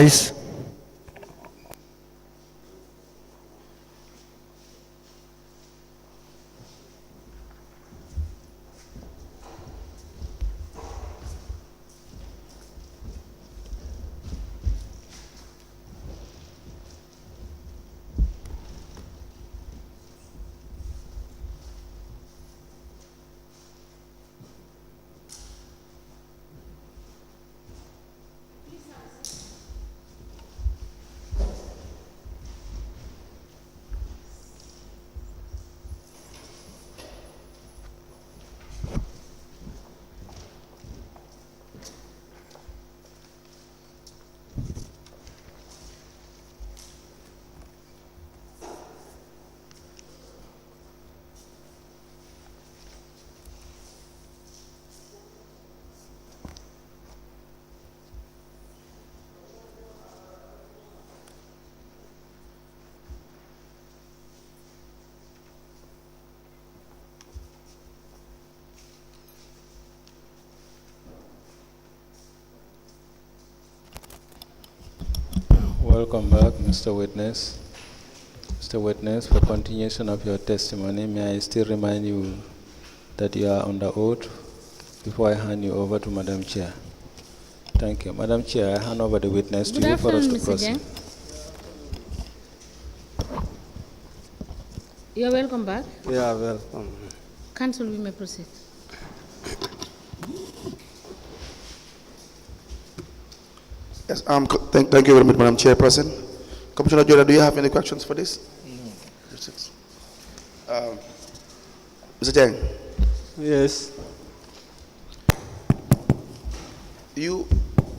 voice. Welcome back, Mr. Witness. Mr. Witness, for continuation of your testimony, may I still remind you that you are under oath before I hand you over to Madam Chair. Thank you. Madam Chair, I hand over the witness to you for us to proceed. You are welcome back. Yeah, welcome. Counsel, we may proceed. Yes, thank you very much, Madam Chairperson. Commissioner Jordan, do you have any questions for this? No. Mr. Jeng. Yes. You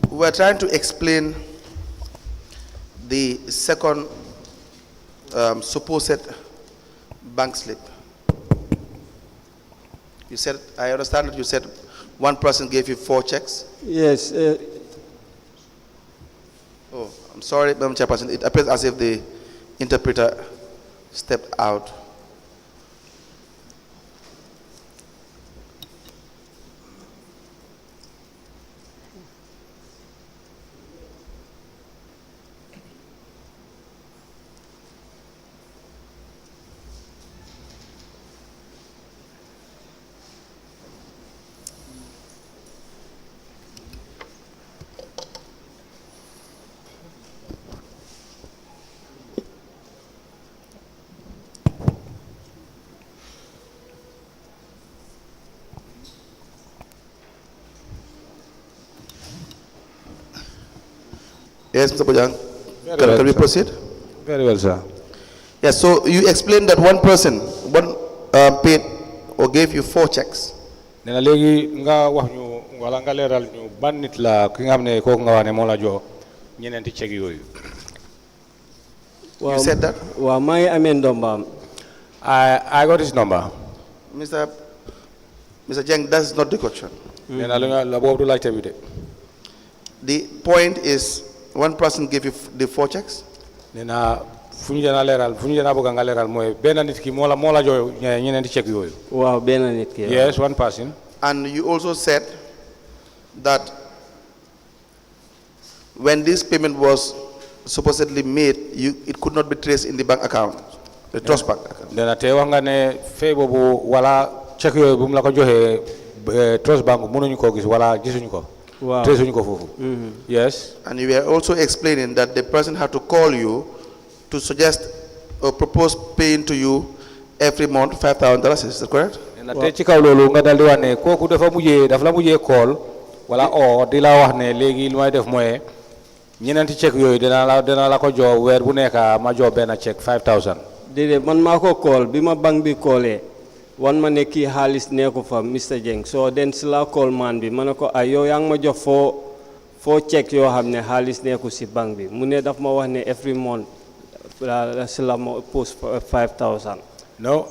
were trying to explain the second supposed bank slip. You said, I understand that you said one person gave you 4 checks? Yes. Oh, I'm sorry, Madam Chairperson. It appears as if the interpreter stepped out. Yes, Mr. Bojang. Can we proceed? Very well, sir. Yes, so you explained that one person paid or gave you 4 checks. Nena legi nga wax ñu wala nga leral ñu ban nit la ki nga xamne ko nga wane mo la jo ñenenti check yoyu. You said that? Wa may amé ndomba. I got his number. Mr. Jeng, that's not the question. Nena la bobu la ci bi de. The point is, one person gave you the 4 checks? Nena fuñu jana leral bëgg nga leral moy ben nit ki mo la jo ñenenti check yoyu. Wow, ben nit ki. Yes, one person. And you also said that when this payment was supposedly made, it could not be traced in the bank account, the trust bank account. Nena te wax nga ne fay bobu wala check yoyu bu mu la ko joxe trust bank mënuñu ko gis wala gisuñu ko. Wow. Yes. And you were also explaining that the person had to call you to suggest or propose paying to you every month $5,000. Is that correct? Na te ci kaw lolu nga daldi wax ne koku dafa la mujjé call wala o di la wax ne légui lu may def moy ñenenti check yoyu dina la ko jox wër bu nekk ma jox ben check 5,000. Dede man mako call bima bank bi callé wan ma ne kii xaalis nekku fa Mr. Jeng so den si la call man bi ma ne ko ay yow yaa ngi ma jox foo check yoo xam ne xaalis nekku si banque bi mu ne daf ma wax ne every month si la ma post 5,000. No,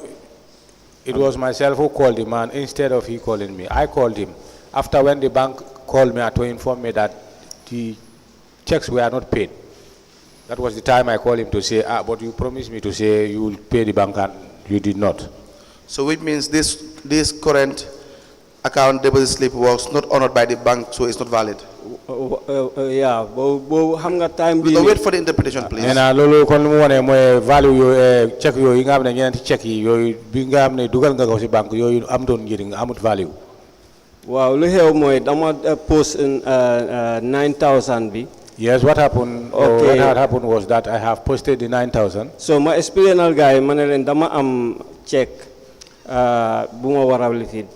it was myself who called the man instead of he calling me. I called him after when the bank called me to inform me that the checks were not paid. That was the time I called him to say, but you promised me to say you will pay the bank and you did not. So which means this current account deposit slip was not honored by the bank, so it's not valid. yeah, bo xam nga time bi So wait for the interpretation, please. nena lolu kon lu mu wone moy value yo check yo yi nga xamne ñeenti check yi yoy bi nga xamne dugal nga ko ci banque yoy am doon njëriñ amut value. waaw lu xew mooy dama post 9,000 bi. Yes, what happened? Okay. What had happened was that I have posted the 9,000. So ma explain al guy ma ne leen dama am check bu ma war a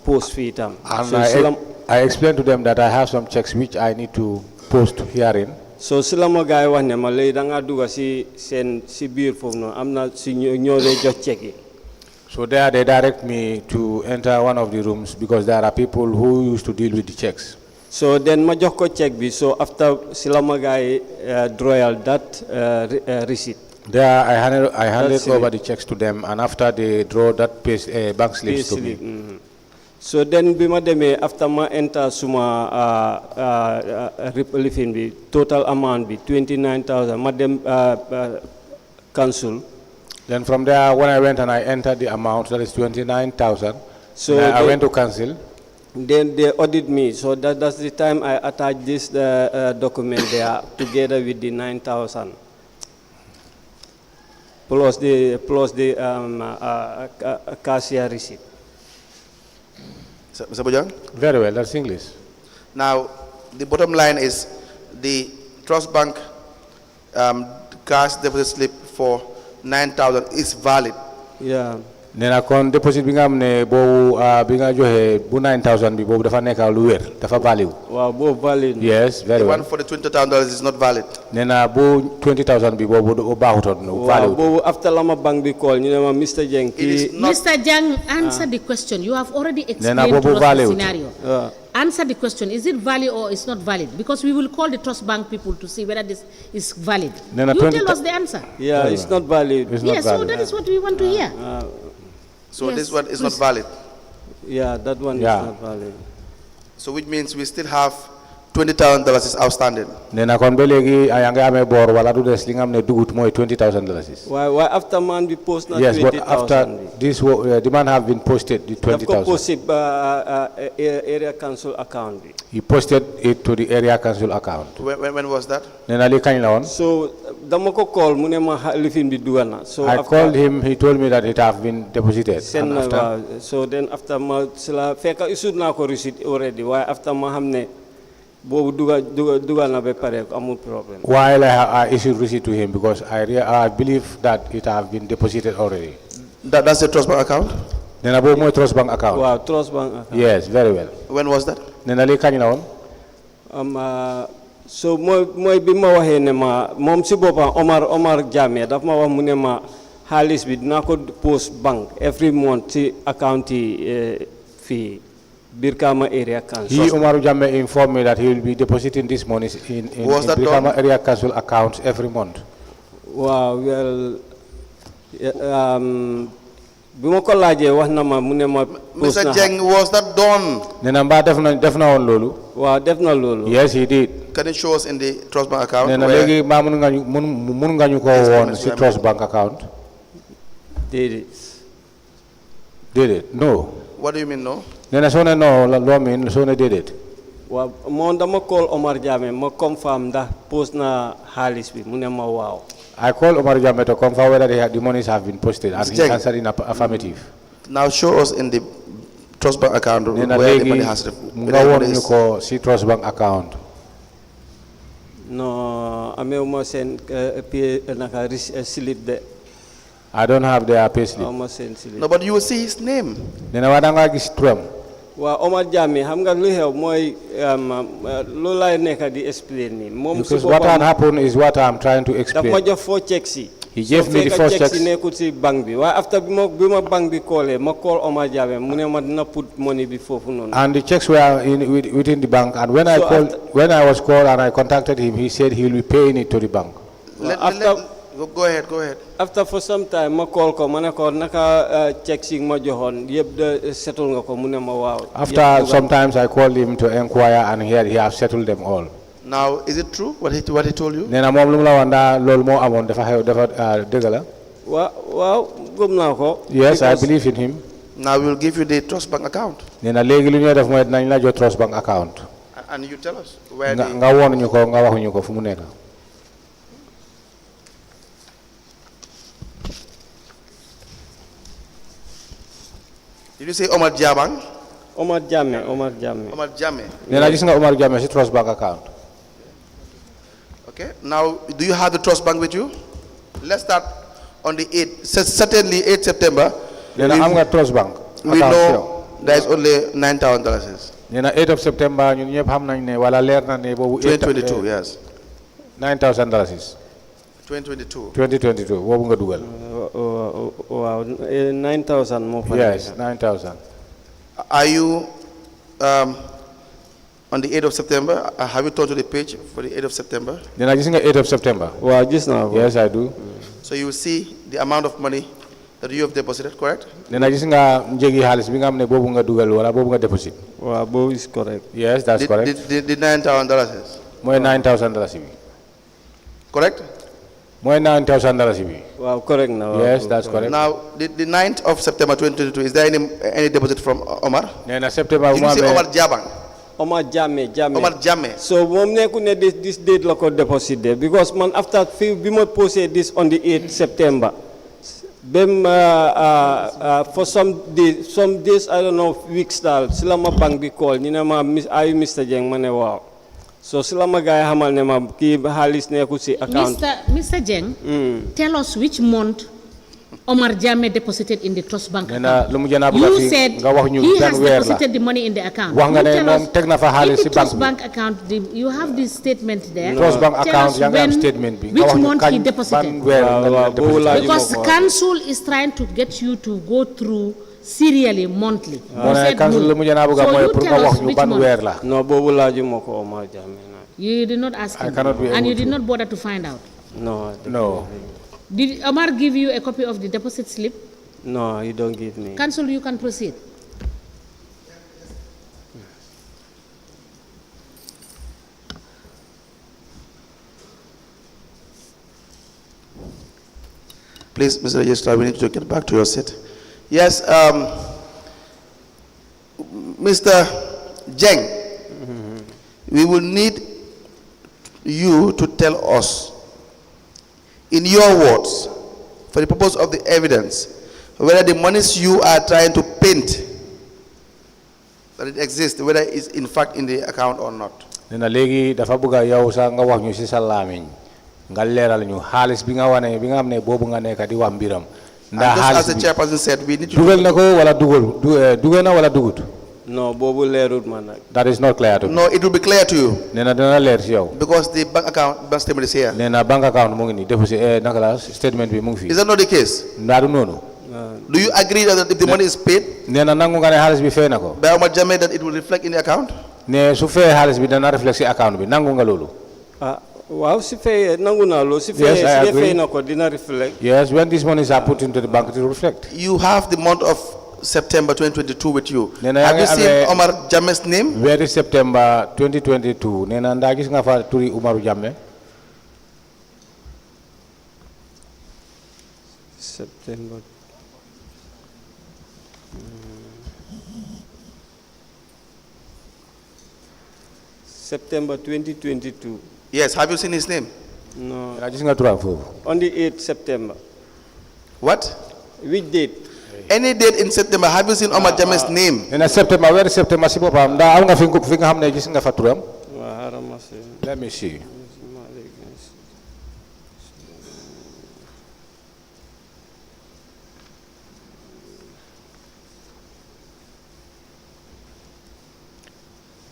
post fii tam. And I explained to them that I have some checks which I need to post herein. So si la ma guy wax ne ma léegi da nga dugg si seen si biir foofu noonu am na si ñoo lay jox check yi. So there they direct me to enter one of the rooms because there are people who used to deal with the checks. So then ma jox ko check bi so after si la ma guy drawal that receipt. There I handed over the checks to them, and after they draw that bank slips to me. So then bima demee after ma enter suma lifin bi total amount bi 29,000 ma dem cancel. Then from there when I went and I entered the amount, that is 29,000. So I went to cancel. Then they audit me, so that's the time I attach this document there together with the 9,000 plus the cashier receipt. Mr. Bojang? Very well, that's English. Now, the bottom line is the trust bank cash deposit slip for 9,000 is valid. Yeah. Nena kon deposit bi nga amne bo bi nga joxe bu 9,000 bi bobu dafa nekk lu wér dafa value. Wow, bo valid. Yes, very The well. one for the $20,000 is not valid. Nena bu 20,000 bi bobu baaxutoon value. Wow, after lama bank bi call ñu ne ma Mr. Jeng Mr. Jeng, answer the question. You have already explained Nena, to us value. the scenario. Answer the question. Is it valid or it's not valid? Because we will call the trust bank people to see whether this is valid. Nena, you tell us the answer. Yeah, it's not valid. It's not Yes, valid. so that is what we want to hear. So Yes, this one is not please. valid. Yeah, that one is not valid. So which means we still have $20,000 is outstanding. Nena kon ba léegi anga amee bor wala du des li nga xam ne dugut mooy $20,000. Why after man we post na Yes, but 20,000 after bi. this the man have been posted the Daf ko 20,000. post si area council account bi. He posted it to the area council account. When was that? Nena li kañ la woon? So dama ko call mu ne ma lifin bi dugal na. So I called him, he told me that it have been deposited. Send And after, so then after ma sila feka issued na ko receipt already. Why after ma hamne bobu dugal na be pare amul problem. while I issued receipt to him because I believe that it have been deposited already. That's the trust bank account? Nena boobu mooy trust bank account. Wow, trust bank account. Yes, very well. When was that? Nena li kañ la woon? So mooy bi ma waxee ne ma moom si boppam Omar Jammeh daf ma wax mu ne ma xaalis bi dinaa ko post bank every month si account yi fii Birkama area council. He, Omar Jammeh, informed me that he will be depositing this money in Birkama area council accounts every month. Wow, well, bi ma ko laajee wax na ma mu ne ma. Mr. Jeng, was that done? Nena mbaa def na woon loolu. Waaw def na loolu. Yes, he did. Can you show us in the trust bank account? Nena léegi mbaa mun nga ñu ko woon si trust bank account. Did it? No. What do you mean no? Nena soo ne no loo mean soo ne déedéet. Waaw moom dama call Omar Jammeh ma confirm ndax post na xaalis bi mu ne ma waaw. I called Omar Jammeh to confirm whether the monies have been posted, and he answered in affirmative. Now show us in the trust bank account where the money has nga woon ñu ko si trust bank account. No, amewuma seen naka slip de. I don't have their payslip. Amewuma seen slip. No, but you will see his name. Nena waa da nga gis turam. Waaw Omar Jammeh xam nga lu xew mooy loolu laay nekk di explain ni moom Because what had happened is what I'm trying to daf explain. ma jox 4 checks yi. He gave me the first checks. Si nekkul si banque bi waaye after bi ma banque bi callee ma call Omar Jammeh mu ne ma dina put money bi foofu noonu. And the checks were within the bank. And when I was called and I contacted him, he said he will be paying it to the bank. Go ahead. After for some time ma call ko ma ne ko naka checks yi ma joxoon yëpp de settle nga ko mu ne ma waaw. After sometimes I called him to inquire, and he has settled them all. Now, is it true what he told you? Nena moom lu mu la wax ndax loolu moo amoon dafa xew dafa dëgg la. Waaw gëm naa ko. Yes, I believe in him. Now we will give you the trust bank account. Nena léegi lu ñuy def mooy dinañ la jox trust bank account. And you tell us where nga the... nga won ñu ko nga wax ñu ko fu mu nekk. Did you say Omar Jabang? Omar Jammeh, Omar Jammeh. Omar Jame. nee na gis nga Omar Jammeh si trust bank account. Okay. Now, do you have the trust bank with you? Let's start on the 8th. Certainly 8th September. nee na am nga trust bank. We know there is only $9,000. nee na 8th of September ñun ñëpp xam nañ ne wala leer na ne boobu. 2022, yes. $9,000. 2022. 2022 boobu nga dugal. Wow, 9,000 more. Yes, 9,000. Are you on the 8th of September? Have you turned to the page for the 8th of September? nee na gis nga 8th of September. Wow, just now. Yes, I do. So you will see the amount of money that you have deposited, correct? nee na gis nga njëgi xaalis bi nga xam ne boobu nga dugal wala boobu nga deposit. Wow, both is correct. Yes, that's correct. The $9,000 is mooy $9,000 bi. correct? mooy $9,000 bi. Wow, correct now. Yes, that's correct. Now, the 9th of September 2022, is there any deposit from Omar? nee na September Did you say Omar Jabang? Omar Jammeh. Omar Jame. So mom neku ne this date la ko deposit there because man after we mo posted this on the 8th September. Them for some days I don't know weeks dal sila ma bank bi call ni na ma ay Mr. Jeng ma ne wow. So sila ma gay xamal ne ma ki halis neku ci account. Mr. Jeng, tell us which month Omar Jammeh deposited in the trust bank nee na account. lu mu jëna bëgg You fi said nga wax ñu he ban has weer la. deposited the money in the account. wax nga You ne tell moom us teg na fa xaalis in si the trust banque bank account, you have this statement there. trust bank Tell account us yaa ngi am when- statement bi. which nga wax ñu month kañ he deposited. ban weer nga Waaw, deposited. boobu laa Because Juma ko. council is trying to get you to go through serially monthly. moo You ne said council no. lu mu jëna bëgg So mooy you pour tell nga wax us ñu which ban month. weer la. No bobu laajuma ko Omar Jammeh na. You did not ask I him. cannot be And able you did to. not bother to find out. No. No. Did Omar give you a copy of the deposit slip? No, you don't give me. Council, you can proceed. Please, Mr. Registrar, we need to get back to your seat. Yes, Mr. Jeng, we will need you to tell us, in your words, for the purpose of the evidence, whether the monies you are trying to paint, that it exists, whether it's in fact in the account or not. nee na léegi dafa bëgg a yow sax nga wax ñu si sa laamiñ nga leeral ñu xaalis bi nga wane bi nga xam ne boobu nga nekk di wax mbiram. And ndax just as xaalis the bi chairperson said, we need to dugal na ko wala dugal na wala dugut. No, bobu leerut man nak. That is not clear to me. No, it will be clear to you nee na dana leer si yow. because the bank statement is here. nee na bank account mu ngi nii deposit naka la statement bi mu ngi Is fii. that not the case? ndaa du noonu. Do you agree that if the money is paid nee na nangu nga ne xaalis bi fay na ko. by Omar Jammeh, that it will reflect in the account? ne su fee xaalis bi dana reflect si account bi nangu nga loolu. Waaw si fay nangu na lo si Yes, I fay agree. fay nako dina reflect. Yes, when these monies are put into the bank, it will reflect. You have the month of September 2022 with you. Nena Have you yangi seen ame- Omar Jammeh's name? Very September 2022, nee na ndaa gis nga fa turi Umaru Jammeh. September. September 2022. Yes, have you seen his name? No. Ndaa gis nga turam foofu. On the 8th September. What? Which date? Any date in September, have you seen Omar Jammeh's name? nee na September very September si boppam ndaa am nga fi nga xam ne gis nga fa turam. Waaw xaaral ma see. Let me see. Malick.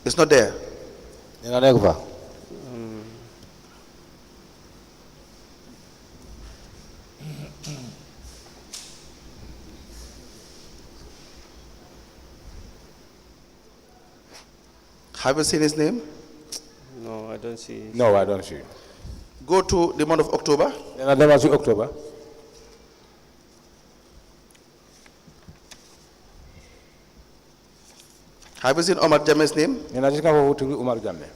It's not there. nee na nekk fa. Have you seen his name? No, I don't see. No, I don't see. Go to the month of October. nee na demal si October. Have you seen Omar Jammeh's name nee na gis nga foofu turi Umaru Jammeh.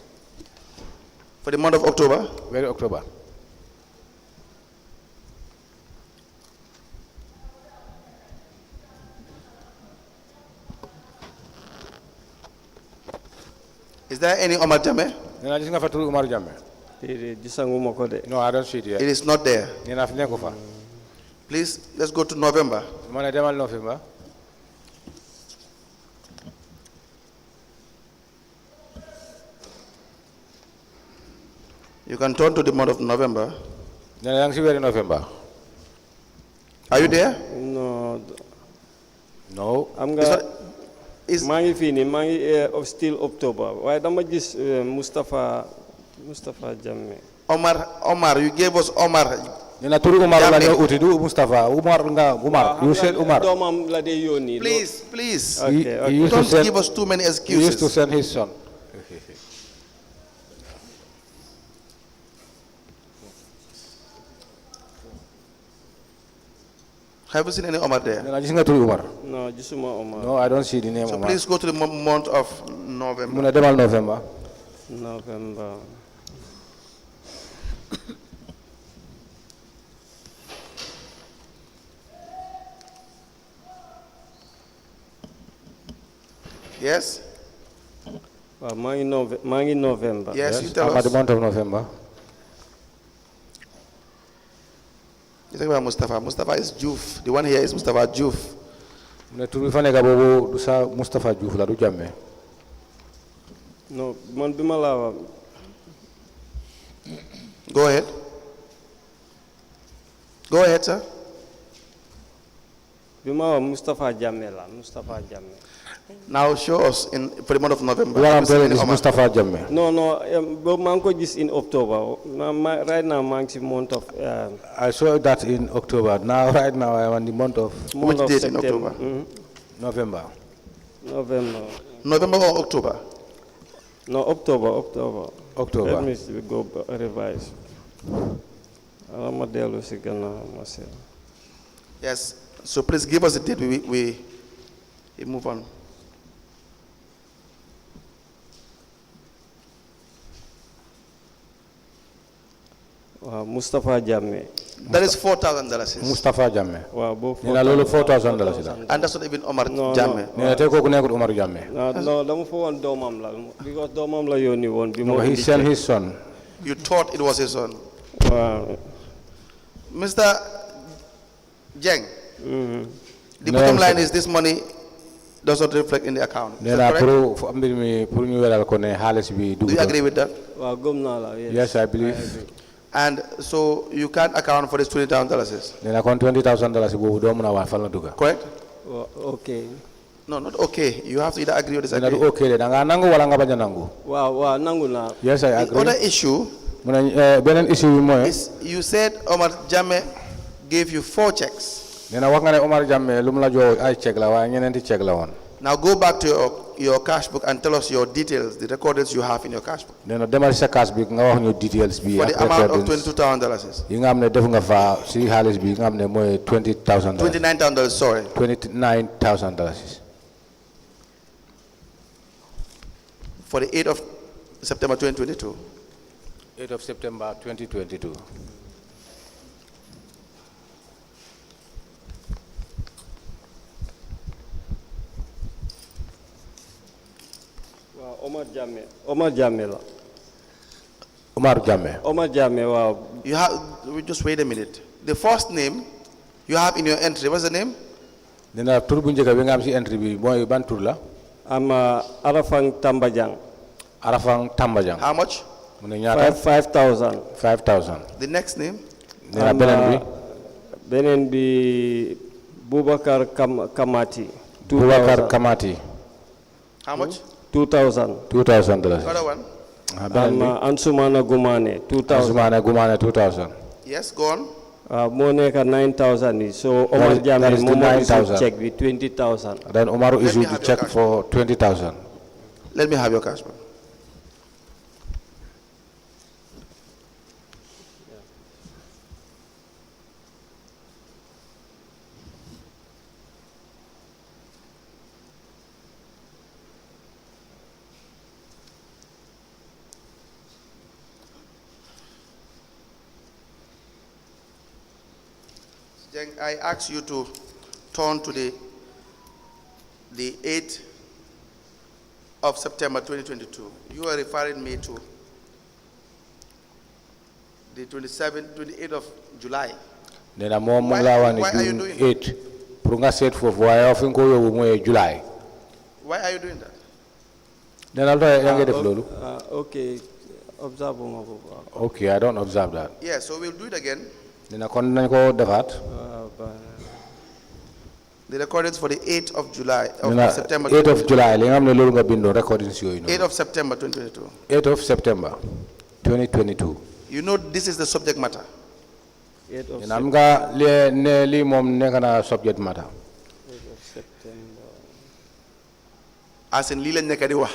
for the month of October? Very October. Is there any Omar Jame? Nena gis nga fa turu Umar Jammeh. déedéet gisanguma ko de. No, I don't see it It yet. is not there. Nena fi nekku fa. Please, let's go to November. Ma ne demal November. You can turn to the month of November. Nena yang si weeri November. Are you there? no No. am It's nga not, is, maa ngi fii nii maa ngi still October waaye dama gis Mustapha Jammeh. Omar, you gave us Omar. Nena turu Umar la Jammeh. ñoo uti du Mustafa. Umar. You said Umar. doomam la dee yónni. Please. Okay, He used to Don't send- give us too many He used to excuses. send his son. Have you seen any Omar there? Nena gis nga turu Umar. no gisuma Omar. No, I don't see the name So Umar. please go to the month of Mu November. ne demal November. November. Yes? waaw maa ngi November. Yes, you tell I'm at the us. month of November. You talk about Mustafa. Mustafa is Juf. The one here is Mustafa Juf. Mu ne turu fa nekk boobu du sa Mustafa Diouf la du Jammeh. no man bi ma laa wax Go ahead. Go ahead, sir. bi ma wax Mustapha Jammeh la Mustapha Jammeh. Now show us for the month of November. What I'm Have you seen telling any is Omar? Mustafa Jammeh. no boobu maa ngi ko gis in October right now maa ngi si month of I saw that in October. Now, right now, I am in the month of Which date in September. October? November. November. November or October? No, October. October. Let me go revise. Alamadelu sigana myself. Yes. So please give us the date. We move on. Mustapha Jammeh. That is $4,000. Mustafa Jammeh. Wow, both Nena lolo $4,000 la. And that's not even Omar No, Jammeh. Nena te koku nekut Umar Jammeh. No, dama fo won domam la because domam la yoni won bi No, mo he sent his son. You thought it was his son. Wow. Mr. Jeng, the No, bottom sir. line is this money does not reflect in the account. Is that Nena correct? pour mbir mi pour ñu wéral ko ne xaalis bi Do you agree with that? Wow, gom na la. Yes, I believe. And so you can't account for this $20,000. Nena kon $20,000 boobu doo mën a wax fan la dugga. Correct? Wow, okay. No, not okay. You have to either agree or Nena disagree. du okay de da nga nangu wala nga bañ a nangu. Wow, nangu na. Yes, I The agree. other issue Mu ne beneen issue bi mooy is you said Omar Jammeh gave you 4 checks. nena wax nga ne Omar Jammeh lu mu la jox ay chèque la waaye ñeneenti chèque la woon. Now go back to your cash book and tell us your details, the recordings you have in your cash book. Nena demal sa cash bi nga wax ñu details bi For ak the amount of recordings $22,000. yi nga xam ne def nga fa si xaalis bi nga xam ne mooy $20,000. $29,000, sorry. $29,000. For the 8th of September 2022. 8th of September 2022. Wow, Omar Jammeh la. Omar Jammeh. Omar Jammeh, wow. You have, just wait a minute. The first name you have in your entry, what's the name? Nena tur bu njëkk bi nga am si entry bi mooy ban tur la. I'm Arafang Tambajang. Arafang Tambajang. How much? mu ne ñaata 5,000. 5,000. The next name? Nena beneen bi. Benen bi Bubakar Kamati. Boubacar Kamati. How much? $2,000. $2,000. Other one? Beneen bi. Ansumana Gumane, 2,000. Gumane 2,000. Yes, go on. Moneka 9,000. So That Omar is the Jammeh, Momo 9,000. check with 20,000. Then Omar me issued have the your check cash. for 20,000. Let me have your cash book. Jeng, I ask you to turn to the 8th of September 2022. You are referring me to the 28th of July. Nena mom Why- la wan why are you June doing 8 pour nga set fofu way ofin ko yobu moy July. Why are you doing that? Nena lo ya nga def lolu. Okay, observe mo ko. Okay, I don't observe that. Yeah, so we'll do it again. Nena kon nañ ko defaat. The recordings for the 8th of July, of Nena September 8 of 2022. July li nga xamne lolu nga bindo recordings yoy no. 8th of September 2022. 8 of September 2022. You know this is the subject matter. 8 of Nena am nga li mom nekk na subject matter. September. As in lii lañ nekk di wax.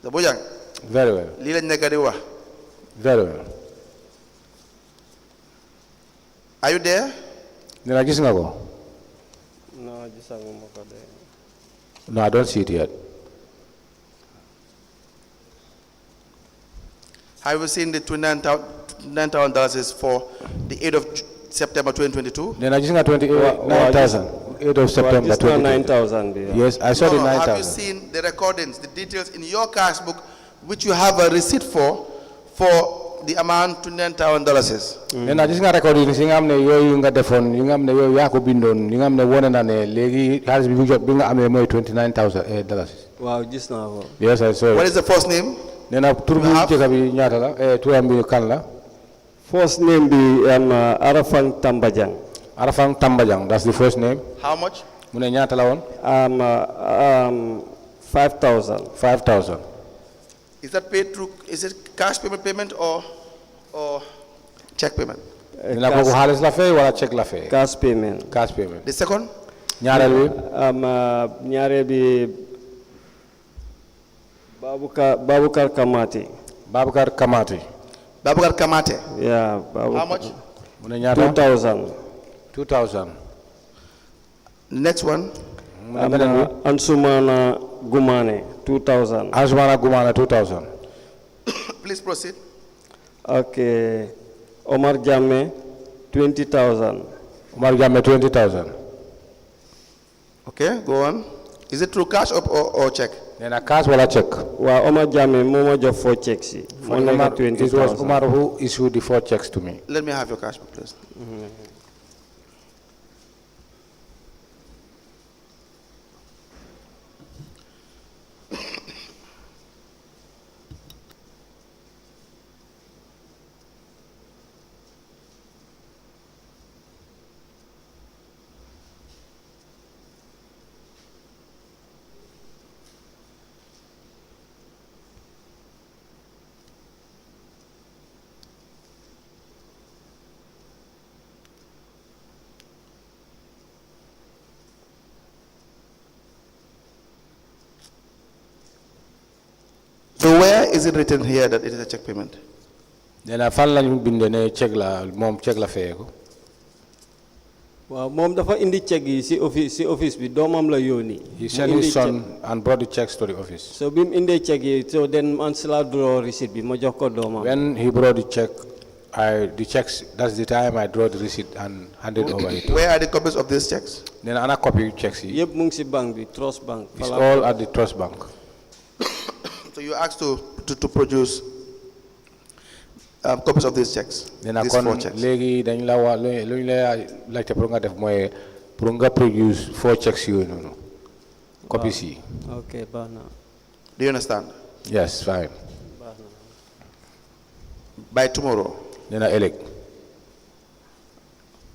The Bojang, Very well. lii lañ nekk di wax. Very well. Are you there? Nena gis nga ko? No, gisaguma ko de. No, I don't see it yet. Have you seen the $29,000 is for the 8th of September 2022? Nena gis nga 29,000. 8 of September Just 2022. 9,000 bi. Yes, I saw No, the no, have you 9,000. seen the recordings, the details in your cash book, which you have a receipt for the amount $29,000 is? Nena gis nga record yi si nga xam ne yooyu nga defoon yi nga xam ne yooyu yaa ko bindoon yi nga xam ne wone na ne léegi xaalis bi bu jot bi nga amee mooy $29,000. Waaw, gis naa ko. Yes, I saw What it. is the first name? Nena tur bu You have? jëkk bi ñaata la turam bi kan la? First name bi Arafang Tambajang. Arafang Tambajang, that's the first name. How much? Mu ne ñaata la woon? 5,000. 5,000. Is that paid through, is it cash payment or check payment? Nena kooku xaalis la fay wala chèque la fay? Cash payment. Cash payment. The second? Ñaareel bi? Ñaare bi Babukar Kamati. Babakar Kamati. Babakar Kamate. Yeah, How much? Mu ne ñaata? 2,000. 2,000. The next one? Mu ne beneen bi? Ansumana Gumane, 2,000. Ansumana Gumana 2,000. Please proceed. Okay. Omar Jamme, 20,000. Umar Jamme 20,000. Okay, go on. Is it through cash or check? Nena cash wala chèque? Wa Omar Jamme momo jo 4 checks. It was Umar who issued the 4 checks to me. Let me have your cash book, please. So where is it written here that it is a check payment? Nena fan lañu bindé ne chèque la moom chèque la fayé ko. Wa mom dafa indi check yi si office bi domam la yoni. He sent his son and brought the checks to the office. So bim indi check yi so then man sila draw receipt bi ma jox ko domam. When he brought the check, the checks, that's the time I draw the receipt and handed over it. Where are the copies of these checks? Then ana copy checks. Yep mu ngi si bank bi, Trust Bank. It's all at the Trust Bank. So you asked to produce copies of these checks, Then these kon 4 checks. légui dañ la wa luñ la laajte pour nga def moy pour nga produce 4 checks yooyu noonu. Copies yi. Okay, bana. Do you understand? Yes, fine. By tomorrow. Then I elect.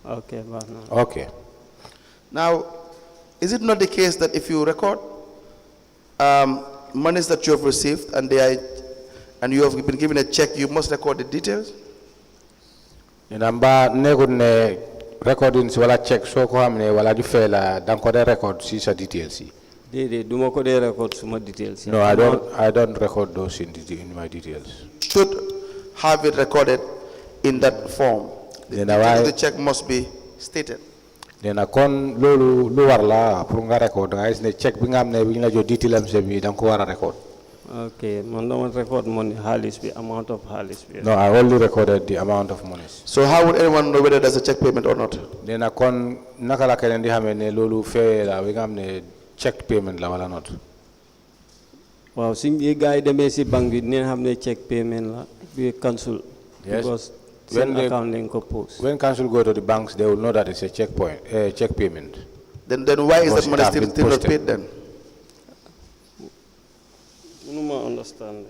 Okay, bana. Okay. Now, is it not the case that if you record monies that you have received and you have been given a check, you must record the details? Namba negut ne recordings wala check so ko xamne wala ju fay la dang ko de record si sa details yi. Dede duma ko de record suma details. No, I don't record those in my details. Should have it recorded in that form. The Then details why- of the check must be stated. Then kon lolu lu war la pour nga record nga gis ne check bi nga xamne bi ñu la jox detail am bi dang ko wara record. Okay, man dama record money halis bi, amount of halis bi. No, I only recorded the amount of monies. So how would anyone know whether there's a check payment or not? Then kon naka la keneen di xamé ne lolu fay la bi nga xamne check payment la wala not. Wow, suñ bi gars yi demee si banque bi dinañ xam ne check payment la bi cancel. Yes. Because When seen they- account lañ ko post. When council go to the banks, they will know that it's a check payment. Then why is Because that money it has been still not posted. paid then? Mënuma understand.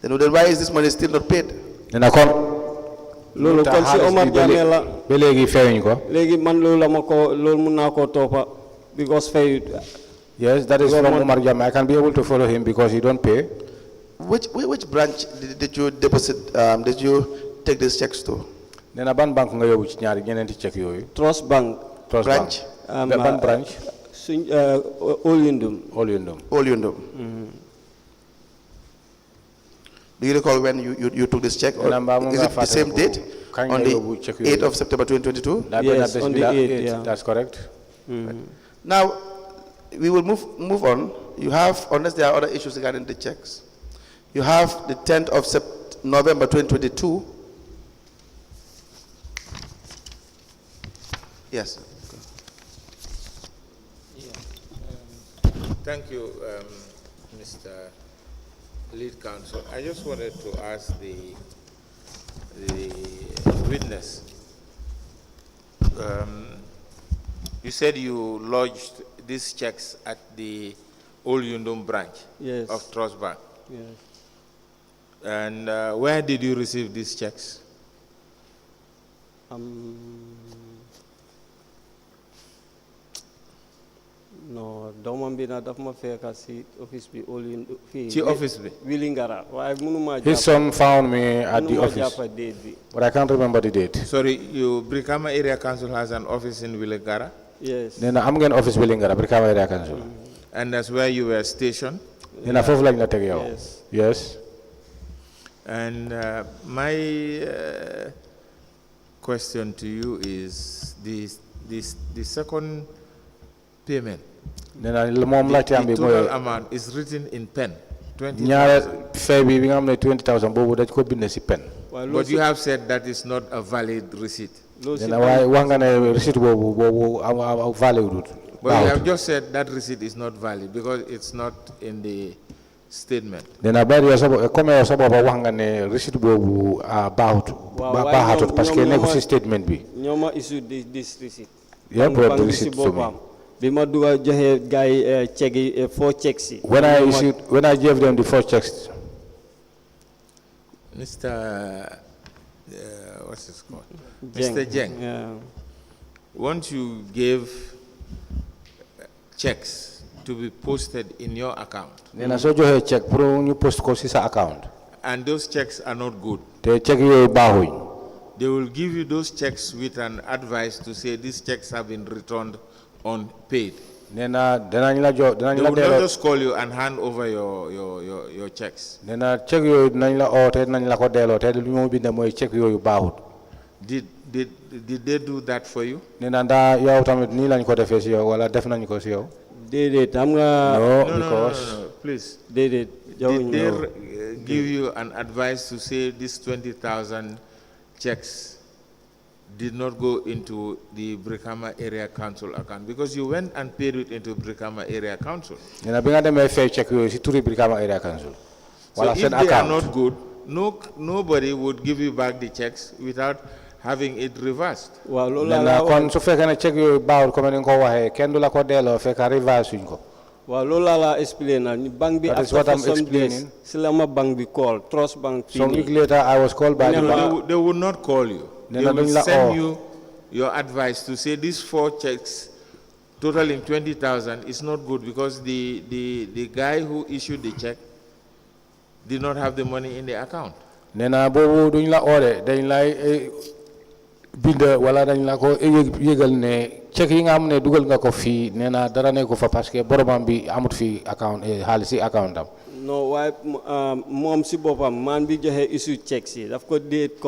Then why is this money still not paid? Nena kon Loolu kon si Omar Jammeh la. ba léegi feyuñ ko. Léegi man loolu la ma ko loolu mun naa koo toppa because fayut. Yes, that is from Omar Jammeh. I can be able to follow him because he don't pay. Which branch did you deposit? Did you take these checks to? Nena ban bank nga yóbbu ci ñaari ñeneenti check yooyu. Trust Bank. Trust Branch? Bank. Ban branch? Suñ Olyndum. Olyndum. Olyndum. Do you recall when you took this check? Or is it the same date? On the 8th of September 2022? Yes, on the 8th, yeah. That's correct. Now, we will move on. You have, unless there are other issues regarding the checks, you have the 10th of November 2022. Yes. Thank you, Mr. Lead Counsel. I just wanted to ask the witness. You said you lodged these checks at the Old Yundum branch Yes. of Trust Bank. Yes. And where did you receive these checks? No, doomam bi na daf ma fekk si office bi Olyndum fii. Ci office bi? Willingara. Waaye mënuma His son found me at the mënuma office, jàppa date bi. but I can't remember the date. Sorry, Brikama Area Council has an office in Willigara, Yes. Nena am ngeen office bi Lingara Brikama Area Council. and that's where you were stationed. Nena foofu lañ la teg yow. Yes. Yes. And my question to you is the second payment. Nena moom laajte am bi The mooy total amount is written in pen, 20,000. ñaare fay bi nga xam ne 20,000 boobu dañ ko bind si pen. Waaye But you have said that is not a valid receipt. loolu si Nena waaye wax nga ne receipt boobu am value wut. But you have just said that receipt is not valid because it's not in the statement. Nena bari yow sa bopp comme yow sa bopp wax nga ne receipt boobu baaxatut parce que nekku si statement bi. ñoo ma issue this receipt. Yeah, Bank- brought bank the bi receipt si to me. boppam. Bi ma dugal joxe gars yi check yi 4 checks yi. When I gave them the 4 checks, Mr. What's his called? Jeng. Mr. Jeng, Yeah. once you gave checks to be posted in your account, nena soo joxee check pour ñu post ko si sa account and those checks are not good, te check yooyu baaxuñ. they will give you those checks with an advice to say these checks have been returned unpaid. Nena danañ la jox danañ They la will not delloo just call you and hand over your checks. nena check yooyu dinañ la oo te dinañ la ko delloo te lu ñu bind mooy check yooyu baaxut. Did they do that for you? Nena ndaa yow tamit nii lañ ko defee si yow wala def nañ ko si yow. déedéet xam nga. No, No, because please. déedéet Did jawuñ they loolu. give you an advice to say these 20,000 checks did not go into the Brikama Area Council account? Because you went and paid it into Brikama Area Council. nena bi nga demee fay check yooyu si turi Brikama Area Council. So wala if seen they are account. not good, nobody would give you back the checks without having it reversed. waaw loolu laa nena la kon su fekkee ne check yooyu baaxut comme ni nga ko waxee kenn du la ko delloo fekk reverse suñ ko. waaw loolu laa la explain na bank bi That is after what for I'm some days explaining. si la ma bank bi call Trust Bank fii Some week nii. later I was called by the No, bank. they would not call you. They Nena will duñ la send oo. you your advice to say these 4 checks totaling 20,000 is not good because the guy who issued the check did not have the money in the account. Nena boobu duñ la oore dañ lay bind wala dañ la ko yëgal ne check yi nga xam ne dugal nga ko fii nena dara ne ko fa parce que boromam bi amut fii account xaalis si account am. non waaye moom si boppam man bi joxe issue checks yi daf ko date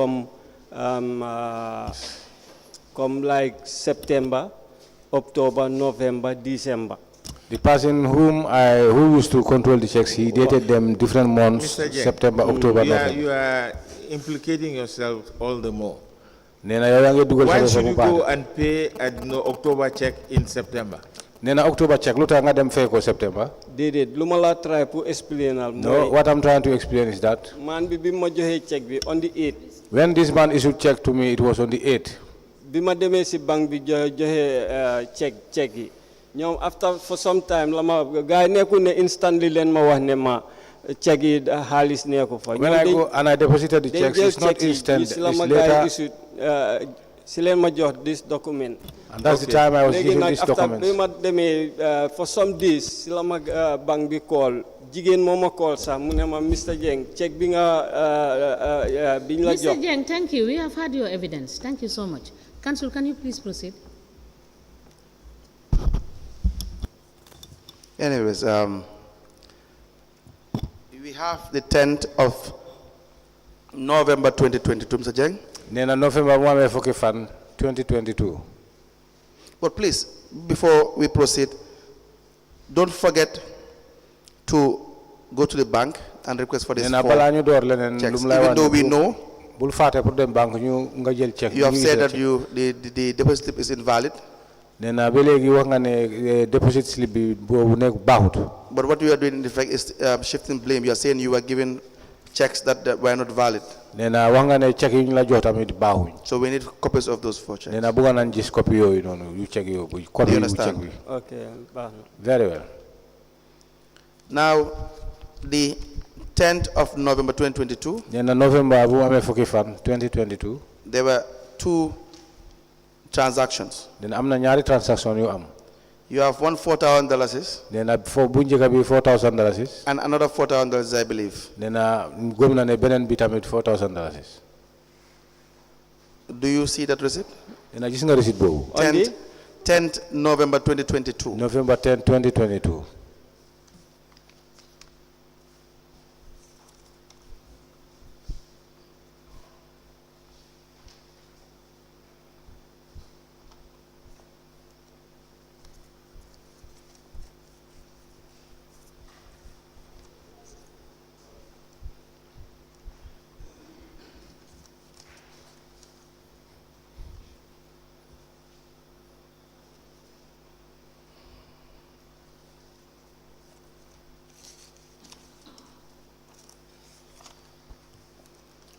comme like September, October, November, December. The person who used to control the checks, he dated them different months, Mr. Jeng, September, October, November. You are implicating yourself all the more. Nena yow yaa ngi dugal Why sa should bopp you bu baax. go and pay an October check in September? Nena October check luta nga dem fay ko September. déedéet lu ma la try pour explainer. No, what I'm trying to explain is that man bi ma joxee check bi on the 8. when this man issued check to me, it was on the 8th. bi ma demee si banque bi joxe check yi ñoom after for some time la ma gars yi nekku ne instantly leen ma wax ne ma check yi xaalis nekku fa. When I go and I deposited the checks, it's not instant, it's later. si leen ma jox this document. And that's the time I was given this document. Léegi nag after bi ma demee for some days si la ma banque bi call jigéen moo ma call sax mu ne ma Mr. Jeng check bi nga biñ la jox. Mr. Jeng, thank you. We have heard your evidence. Thank you so much. Counsel, can you please proceed? Anyways, we have the 10th of November 2022, Mr. Jeng. Nena November 2022. But please, before we proceed, don't forget to go to the bank and request for this form checks. Even though we know you have said that the deposit slip is invalid. But what you are doing in effect is shifting blame. You are saying you were given checks that were not valid. So we need copies of those 4 checks. Do you understand? Okay. Very well. Now, the 10th of November 2022, November 2022, there were 2 transactions. You have one $4,000 and another $4,000, I believe. Do you see that receipt? 10th November 2022. November 10, 2022.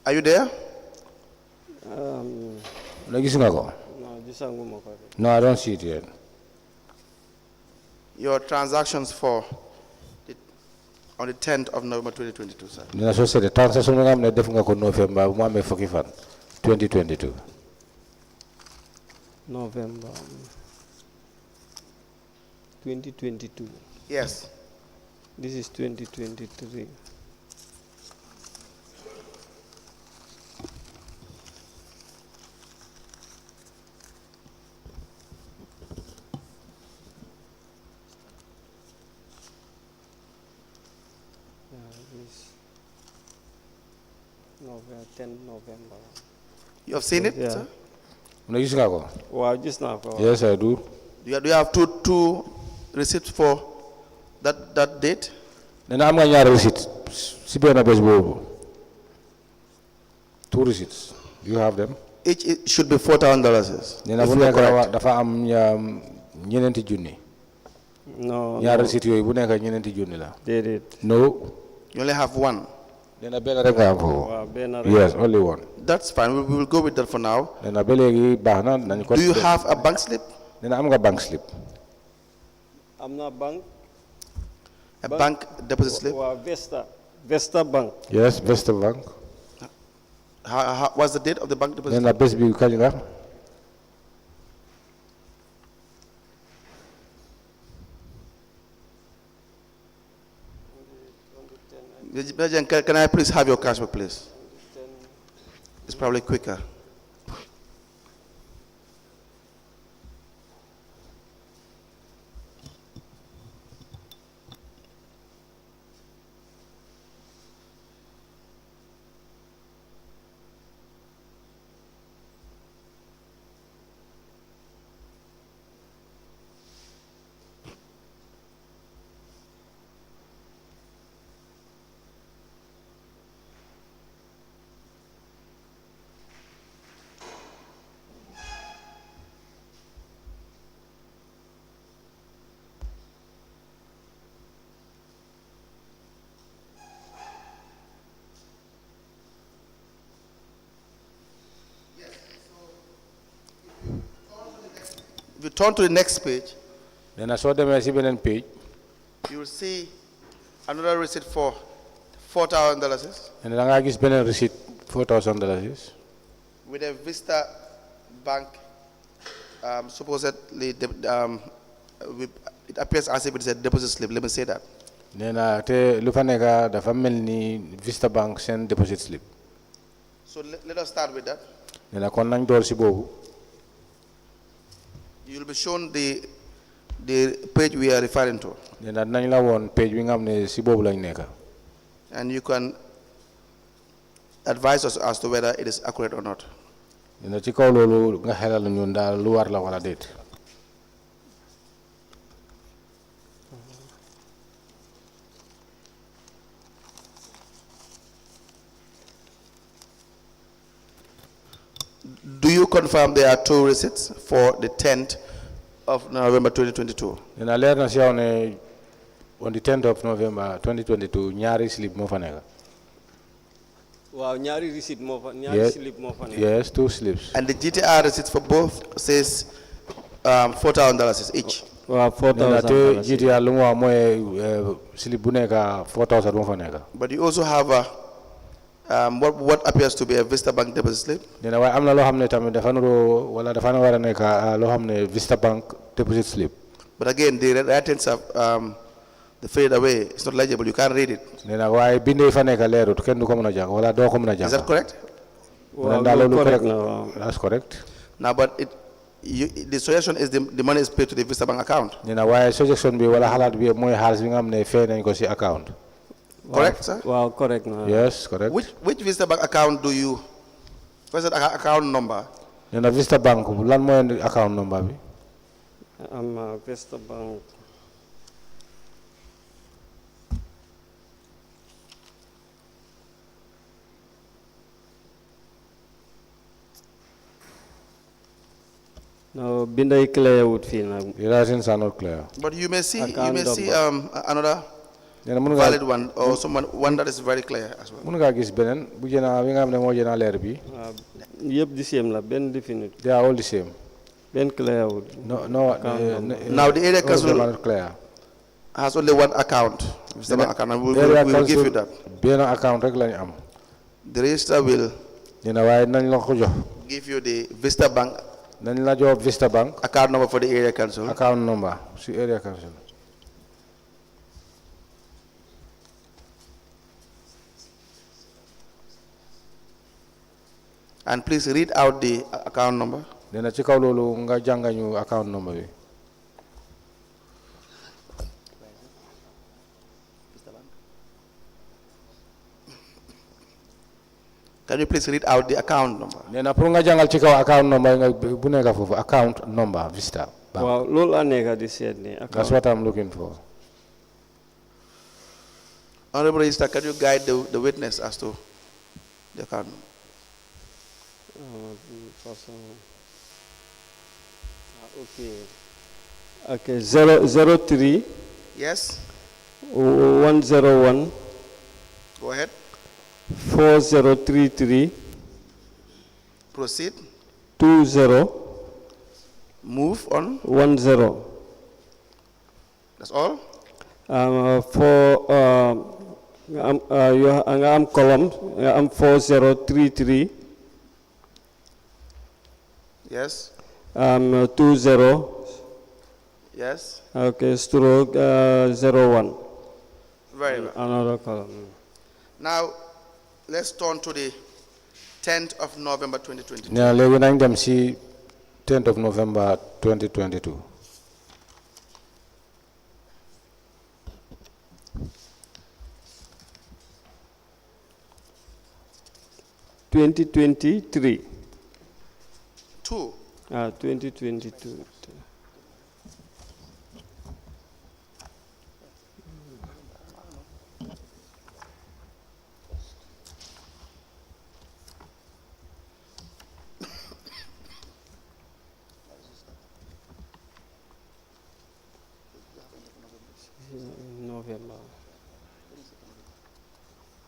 Are you there? No, I don't see it yet. Your transactions on the 10th of November 2022, sir. The transaction November 2022. November 2022. Yes. This is 2023. November 10 November. You have seen it, Yeah. sir? Wow, just now. Yes, I do. Do you have two receipts for that date? Then I'm going to receipt. 2 receipts. Do you have them? Each it should be $4,000. Then If you are correct. No. Ñaar receipt yoy bu nekk ñenenti junni la. Déedéet. No. You only have one. Then a benn rek nga am foofu. Waaw, benn rek. Yes, only one. That's fine. We will go with that for now. Then a ba léegi baax na nañ ko. Do you have a bank slip? Then am nga bank slip. I'm not bank. A bank deposit slip? Wow, Vesta Bank. Yes, Vesta Bank. What's the date of the bank deposit Then slip? a bés bi kañ la. Can I please have your cash book, please? It's probably quicker. turn to the next page, Then I saw them as even page. you will see another receipt for $4,000 And then I gis benen receipt $4,000. with a Vista Bank, supposedly, it appears as if it's a deposit slip. Let me say that. Nena te lu fa nekk dafa melni Vista Bank sen deposit slip. So let us start with that. Nena kon nañ door ci bobu. You will be shown the page we are referring to. Nena nañ la won page wi nga xamne ci bobu lañ nekk. And you can advise us as to whether it is accurate or not. Nena ci kaw lolu nga xelal ñu dal lu war la wala det. Do you confirm there are 2 receipts for the 10th of November 2022? Nena leer na ci yow ne on the 10th of November 2022 ñaari slip mo fa nekk. Wow, ñaari receipt mo fa ñaari slip mo fa nekk. Yes, 2 slips. And the GTR receipts for both says $4,000 each. Wow, Nena te $4,000. GTR lu mo wax moy slip bu nekk $4,000 mo fa nekk. But you also have what appears to be a Vista Bank deposit slip. Nena way amna lo xamne tamit dafa nuro wala dafa na wara nekk lo xamne Vista Bank deposit slip. But again, the writings have they faded away. It's not legible. You can't read it. Nena way binde fa nekk leerut kenn du ko mëna jàng wala do ko mëna jàng. Is that correct? Wow, correct. no. That's correct. Now, but the suggestion is the money is paid to the Vista Bank account. Nena way suggestion bi wala xalaat bi moy xaalis bi nga xamne fay nañ ko ci account. Correct, sir? Wow, correct. No. Yes, correct. Which Vista Bank account do you? What's that account number? Nena Vista Bank lan moy account number bi? Vista Bank. No, binday clear would feel na. The license are not clear. But you may see Account another Nena mënu valid one or one that is very clear as well. mënu nga gis benen bu jëna wi nga xamne mo jëna leer bi. Yep, the same la, ben definite. They are all the same. Ben clear would. No, Now the area council are not clear. has only one account, Vista Bank account, and we will give you that. Ben account rek lañ am. The register will Nena way nañ la ko jox. give you the Vista Bank Nañ la jox Vista Bank account number for the area council. account number ci area council. And please read out the account number. Nena ci kaw lolu nga jàngañu account number bi. Can you please read out the account number? Nena pour nga jàngal ci kaw account number nga bu nekk fofu account number Vista Bank. Wow, loolu la nekk di seet ni. That's what I'm looking for. Honorable Register, can you guide the witness as to the account number? Okay, 003 Yes, 101 go ahead. 4033 Proceed. 20 Move on. 10. That's all. I'm column. I'm 4033. Yes. 20. Yes. Okay, stroke 01. Very well. Another column. Now, let's turn to the 10th of November 2022. Nena legi nañ dem ci 10th of November 2022. $2023. 2022.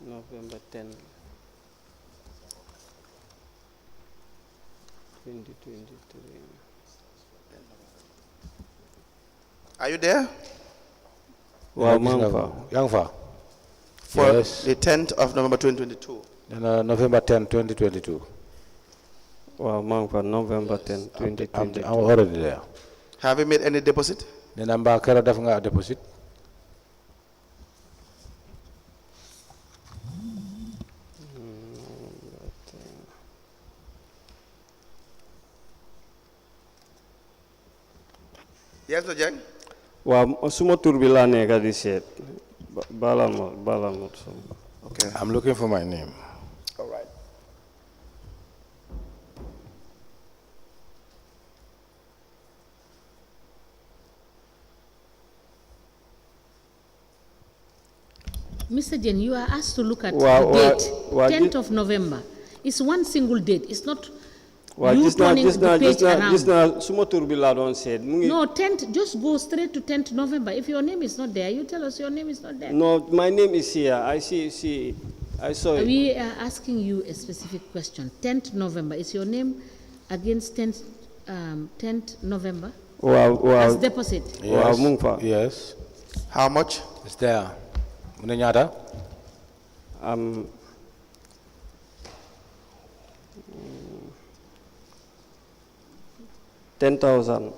November 10, 2023. Are you there? Wow, Mangfa. Yang fa. For Yes. the 10th of November 2022. November 10, 2022. Wow, Mangfa, November 10, 2022. I'm already there. Have you made any deposit? Then I'm back here a deposit. Yes, Mr. Jeng? Wow, suma tur bi la neka di set. Balamot. Okay. I'm looking for my name. All right. Mr. Jen, you are asked to look at Wow, the date, wow, 10th of November. It's one single date. It's not Wow, you just turning the page around. now, suma tur bi la don said. No, 10th, just go straight to 10th November. If your name is not there, you tell us your name is not there. No, my name is here. I see, I saw it. We are asking you a specific question. 10th November, is your name against 10th November? Wow. As deposit? Wow, Mungfa. Yes. How much? It's there. Munyata? 10,000.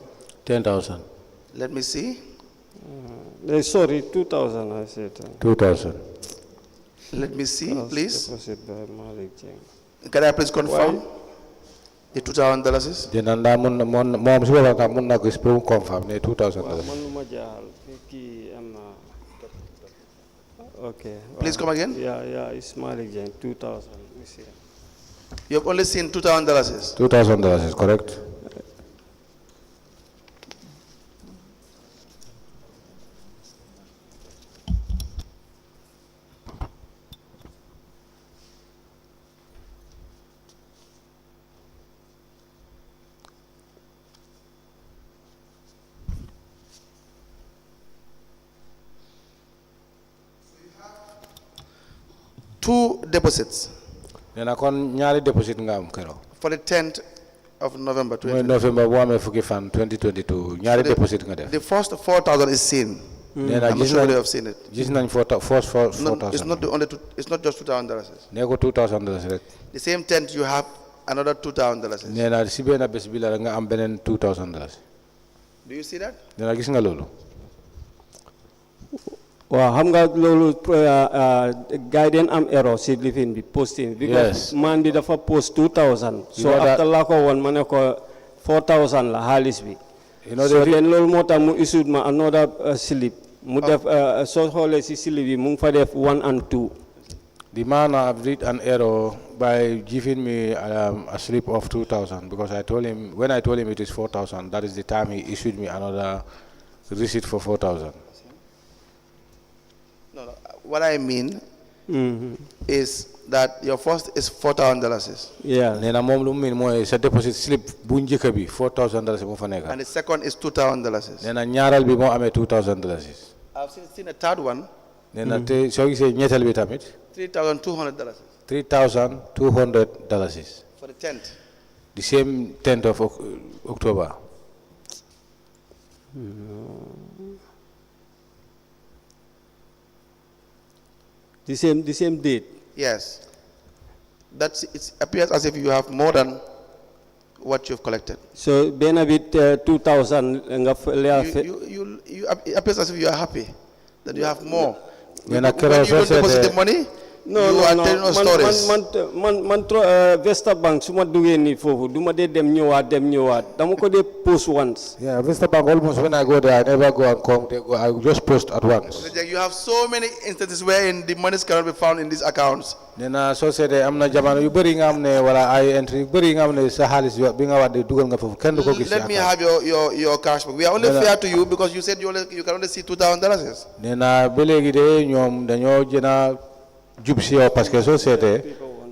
10,000. Let me see. Sorry, 2,000 I said. 2,000. Let me see, please. Deposit by Malick Jeng. Can I please confirm? The $2,000 is? Then anda mom siapa tak mun nak sebelum confirm ni 2,000. Manuma jahal. Okay. Please come again. Yeah, it's Malick Jeng, 2,000. Let me see. You have only seen $2,000 is? $2,000 is correct. Two deposits Nena kon ñaari deposit nga am kero. for the 10th of November Moy 2022. November bo amé fukki fan 2022 ñaari deposit nga def. The first 4,000 is seen. Nena I'm not gis sure whether you nañ have seen it. gis nañ first No, 4,000. it's not the only it's not just $2,000. Ne ko $2,000 rek. The same tent you have another $2,000. Nena si bena bes bi la nga am benen $2,000. Do you see that? Nena gis nga lolu. Wow, xam nga lolu guidance am error si lifin bi posting because Yes. man bi dafa post 2,000. So You know after la ko won mané ko 4,000 la halis bi. You know So the then lolu motax mu issued ma another slip. Mu def so xolé si slip bi mu fa def 1 and 2. The man have read an error by giving me a slip of 2,000 because I told him, when I told him it is 4,000, that is the time he issued me another receipt for 4,000. No. What I mean is that your first is $4,000 Yeah. Nena mom lu min moy sa deposit slip bu njëkk bi $4,000 mo fa nekk. and the second is $2,000. Nena ñaaral bi mo amé $2,000. I've seen a third one, Nena te so gisee ñettal bi tamit $3,200 $3,200 for the tent. the same 10th of October. The same date. Yes. It appears as if you have more than what you've collected. So bena bit 2,000 nga It appears as if you are happy that you have more. When When you don't deposit the money, you are telling us stories. man Vesta Bank suma duggé ni fofu duma dé dem ñëwaat dama ko dé post once. Yeah, Mr. Bank, almost when I go there, I never go and come. I just post at once. You have so many instances wherein the monies cannot be found in these accounts. Nena so said am na jamono yu bari nga am ne wala ay entry yu bari nga am ne sa xaalis bi nga wax de dugal nga fofu kenn du ko gis. Let me have your cash book. We are only fair to you because you said you can only see $2,000. Nena ba léegi de ñoom dañoo jëna jub si yow parce que soo seetee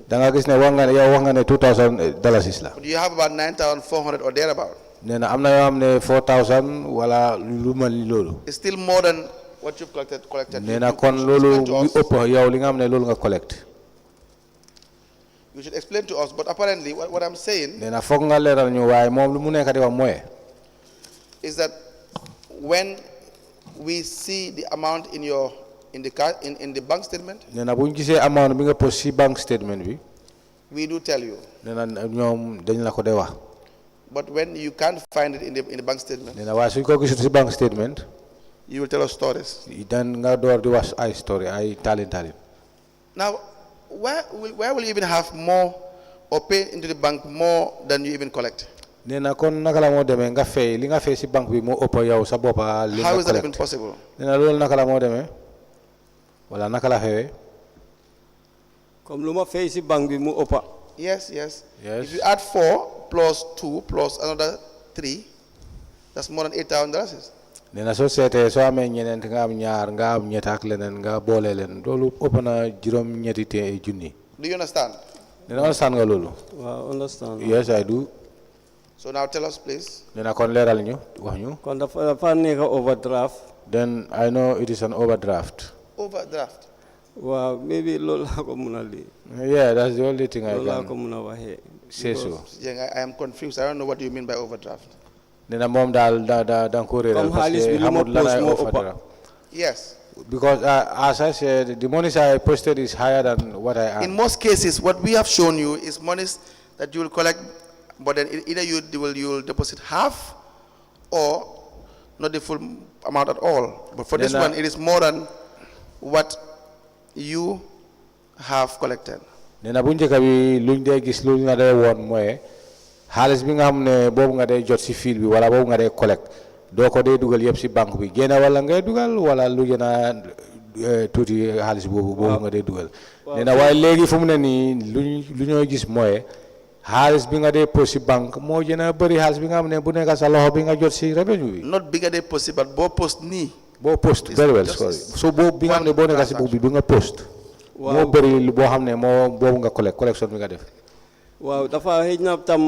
da nga gis ne wax nga ne $2,000 la. But you have about 9,400 or thereabout. Nena am na yoo xam ne 4,000 wala lu mel ni loolu. It's still more than what you've collected. Nena kon loolu bu ëpp yow li nga xam ne loolu nga collect. You should explain to us, but apparently what I'm saying Nena foog nga leeral ñu waaye moom lu mu nekk di wax mooy is that when we see the amount in your in the bank statement, nee na bu ñu gisee amount bi nga post si bank statement bi we do tell you. nee na ñoom dañ la ko dee wax But when you can't find it in the bank statement, nee na waaye suñ ko gisul si bank statement you will tell us stories. dan nga door di wax ay story ay talin. Now, where will you even have more or pay into the bank more than you even collect? nee na kon naka la moo demee nga fay li nga fay si banque bi moo ëpp yow sa boppa li nga How is that even collect possible? nee na loolu naka la moo demee wala naka la xewee comme lu ma fay si banque bi mu ëppa Yes, yes. Yes. If you add 4 plus 2 plus another 3, that's more than $8,000. nee na soo seetee soo amee ñeneent nga am ñaar nga am ñett ak leneen nga boole leen loolu ëpp na juróom-ñetti junni Do you understand? nee na understand nga loolu waaw understand yes I do So now tell us, please. nee na kon leeral ñu wax ñu kon dafa nekk overdraft then I know it is an overdraft Overdraft. waaw maybe loolu laa ko mun a lii yeah that's the only thing I loolu laa ko can mun a waxee say so Jeng, I am confused. I don't know what you mean by overdraft. nee na moom daal da nga ko réeral Comme parce xaalis que bi lu ma xamul lan ay post moo overdraft Yes. because as I said the monies I posted is higher than what I In earn most cases, what we have shown you is monies that you will collect, but then either you will deposit half or not the full amount at all. But for this Then, one, it is more than what you have collected. nee na bu njëkk bi luñ dee gis luñ nga dee woon mooy xaalis bi nga xam ne boobu nga dee jot si fil bi wala boobu nga dee collecte doo ko dee dugal yëpp si banque bi génne wala ngay dugal wala lu gën a tuuti xaalis boobu nga dee dugal nee na waaye léegi fu mu ne nii lu ñoo gis mooy xaalis bi nga dee post si banque moo gën a bëri xaalis bi nga xam ne bu nekk sa loxo bi nga jot si revenu bi Not bigger than possible, but more post ni. boo post very well sorry so boobu bi nga xam ne boo nekk si book bi nga post moo bëri boo xam ne moo boobu nga collection bi nga def waaw dafa xëy na tam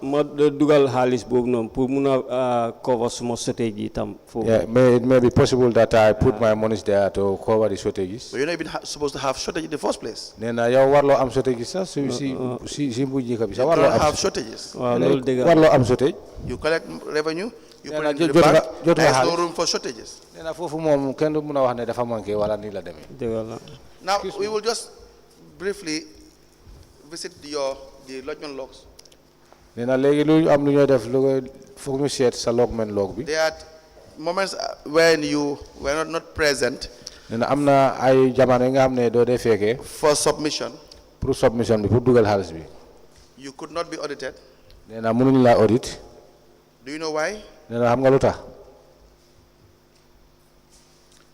ma dugal xaalis boobu noonu pour mun a cover suma shortage yi tam foofu yeah it may be possible that I put my monies there to cover the shortages But you're not even supposed to have shortage in the first place. nee na yow warloo am shortages sax si bu njëkk bi sax You warloo don't am have shortages. waaw loolu dëgg warloo am shortage You collect revenue, you Yeah, put it na into the jot bank. nga There is no xaalis. room for shortages. nee na foofu moom kenn du mun a wax ne dafa manqué wala nii la demee dëgg la Now, we will just briefly visit the lodgement logs. nee na léegi lu am lu ñoo def lu foog ñu seet sa logman log bi There are moments when you were not present nee na am na ay jamono yi nga xam ne doo dee fekkee for submission. pour submission bi pour dugal xaalis bi You could not be audited. nee na mënuñ laa audit Do you know why? nee na xam nga lu tax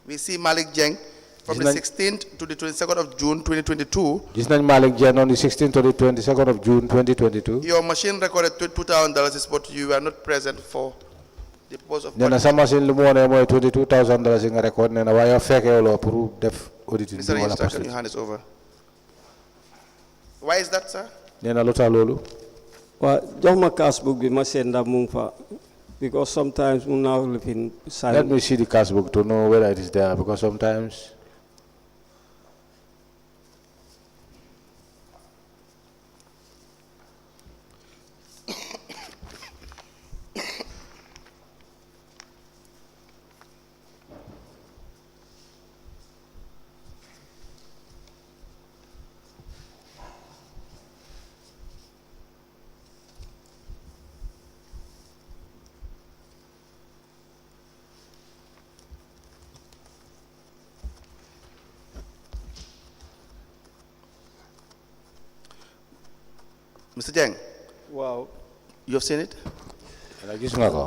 We see Malick Jeng from the Isn't 16th to the 22nd of June 2022. gis nañ Malick Jeng on the 16th to the 22nd of June 2022 Your machine recorded $2,000, but you were not present for the purpose of nee na audit. sa machine lu mu wone mooy $22,000 yi nga record nee na waaye yow fekkewuloo pour def audit Mr. bi wala Registrar, can postage you hand this over? Why is that, sir? nee na lu tax loolu waaw jox ma passbook bi ma seet ndax mu ngi fa because sometimes mun naa lifin let silent me see the cash book to know whether it is there because sometimes Mr. Jeng, waaw you have seen it? nee na gis nga ko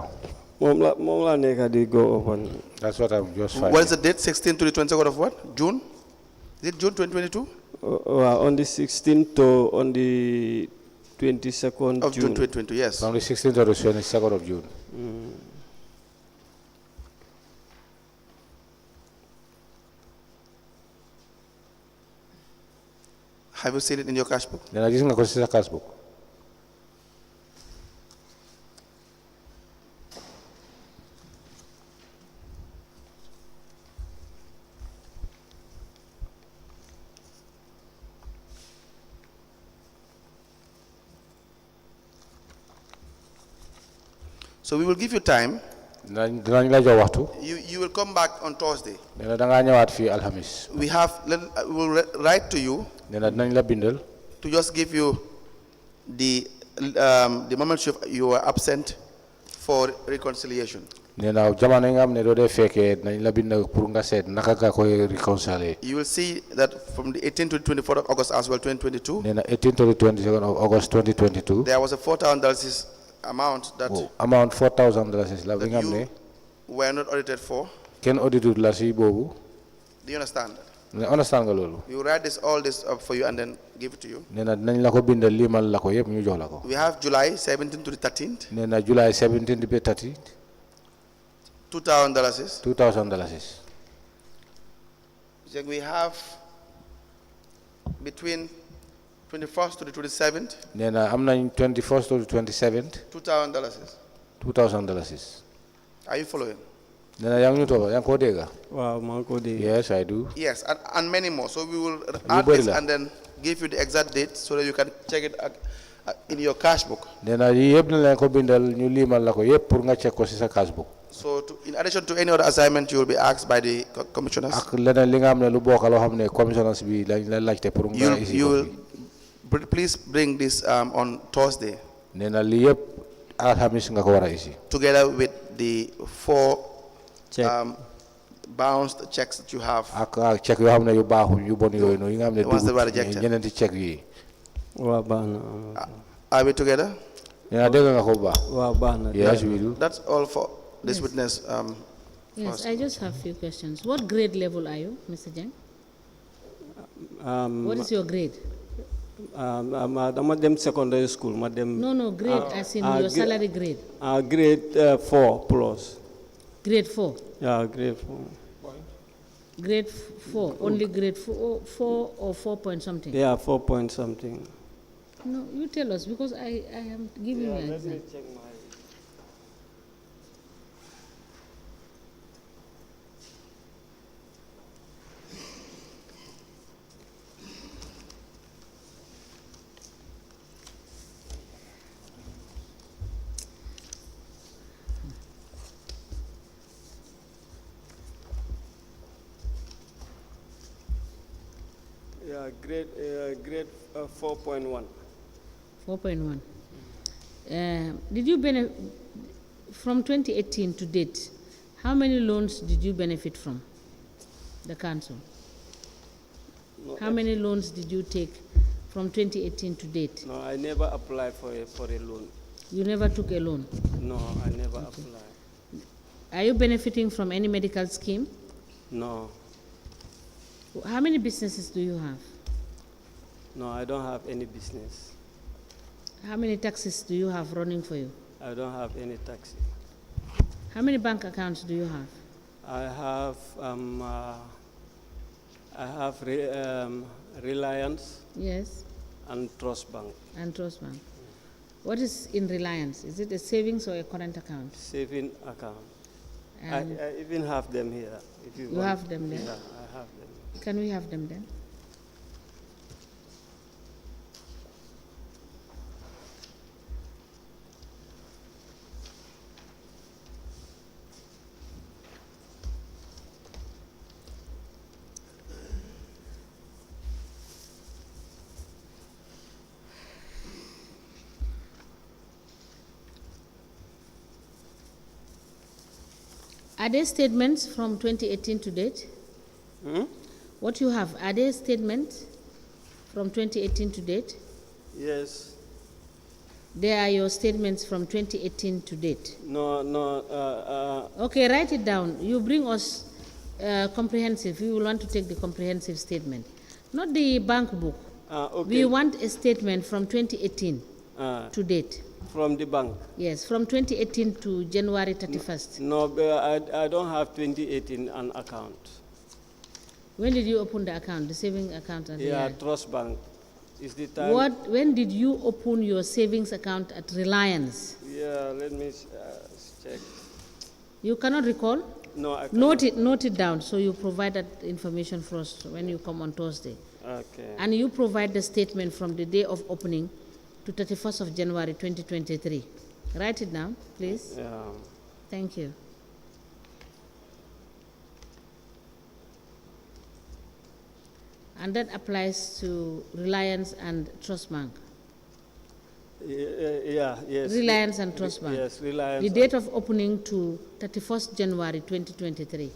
moom la nekk di go open that's what I'm just finding. What is the date? 16th to the 22nd of what? June? Is it June 2022? waaw on the 16th to on the 22nd Of June June 2022, yes. From the 16th to the 22nd of June. Have you seen it in your cash book? nee na gis nga ko si sa cash book. So we will give you time dinañ la jox waxtu. You will come back on Thursday. nee na da ngaa ñëwaat fii alxamis. We will write to you. nee na dinañ la bindal. To just give you the moment you were absent for reconciliation. nee na jamono yi nga xam ne doo dee fekkee dinañ la bindal pour nga seet naka nga koy réconcilier. You will see that from the 18th to the 24th of August as well, 2022. nee na 18th to the 22nd of August 2022. There was a $4,000 amount that. Amount $4,000 la bi nga xam ne. Were not audited for. kenn audited la si boobu. Do you understand? Understand nga loolu. We will write all this up for you and then give it to you. nee na dinañ la ko bindal limal la ko yëpp ñu jox la ko. We have July 17th to the 13th. nee na July 17th to the 13th. $2,000. $2,000. We have between 21st to the 27th. nee na am nañ 21st to the 27th. $2,000. $2,000. Are you following? nee na yaa ngi ñu toog yaa ngi koo dégg. Wow, maa ngi koo dégg. Yes, I do. Yes, and many more. So we will add this and then give you the exact date so that you can check it in your cash book. nee na yii yëpp na leen ko bindal ñu limal la ko yëpp pour nga check ko si sa cash book. So in addition to any other assignment, you will be asked by the commissioners. ak leneen li nga xam ne lu bokk loo xam ne commissioners bi lañ la laajte pour nga isi You ko will please bring this on Thursday. nee na lii yëpp alxamis nga ko war a isi. Together with the 4 bounced checks that you have. ak check yoo xam ne yu baaxul yu bon yooyu noonu yi nga xam ne The ones that were rejected. ñeneenti check yi. Waa baax na. Are we together? nee na dégg nga ko bu baax. Waa baax na. Yes, we do. That's all for this witness. Yes, I just have a few questions. What grade level are you, Mr. Jeng? What is your grade? Dama dem secondary school. No, grade as in your salary grade. Grade 4 plus. Grade 4? Yeah, grade 4. Grade 4, only grade 4 or 4 point something? Yeah, 4 point something. No, you tell us because I am giving you an exam. Let me check my... Yeah, grade 4.1. 4.1. Did you benefit from 2018 to date? How many loans did you benefit from the council? No, how many loans did you take from 2018 to date? No, I never applied for a loan. You never took a loan? No, I never applied. Are you benefiting from any medical scheme? No. How many businesses do you have? No, I don't have any business. How many taxis do you have running for you? I don't have any taxi. How many bank accounts do you have? I have Reliance. Yes. And Trust Bank. And Trust Bank. What is in Reliance? Is it a savings or a current account? Saving account. And I even have them here. If you want. have them there? Yeah, I have them. Can we have them then? Are there statements from 2018 to date? What you have, are there statements from 2018 to date? Yes. There are your statements from 2018 to date. No. Okay, write it down. You bring us comprehensive. We will want to take the comprehensive statement, not the bank book. Okay. We want a statement from 2018 to date. From the bank? Yes, from 2018 to January 31st. No, I don't have 2018 an account. When did you open the account, the saving account? At Yeah, Reliance? Trust Bank. Is the time? When did you open your savings account at Reliance? Yeah, let me check. You cannot recall? No, I cannot. Note it down so you provide that information for us when you come on Thursday. Okay. And you provide the statement from the day of opening to 31st of January 2023. Write it down, please. Yeah. Thank you. And that applies to Reliance and Trust Bank. Yes. Reliance and Trust Bank. Yes, Reliance. The date of opening to 31st January 2023.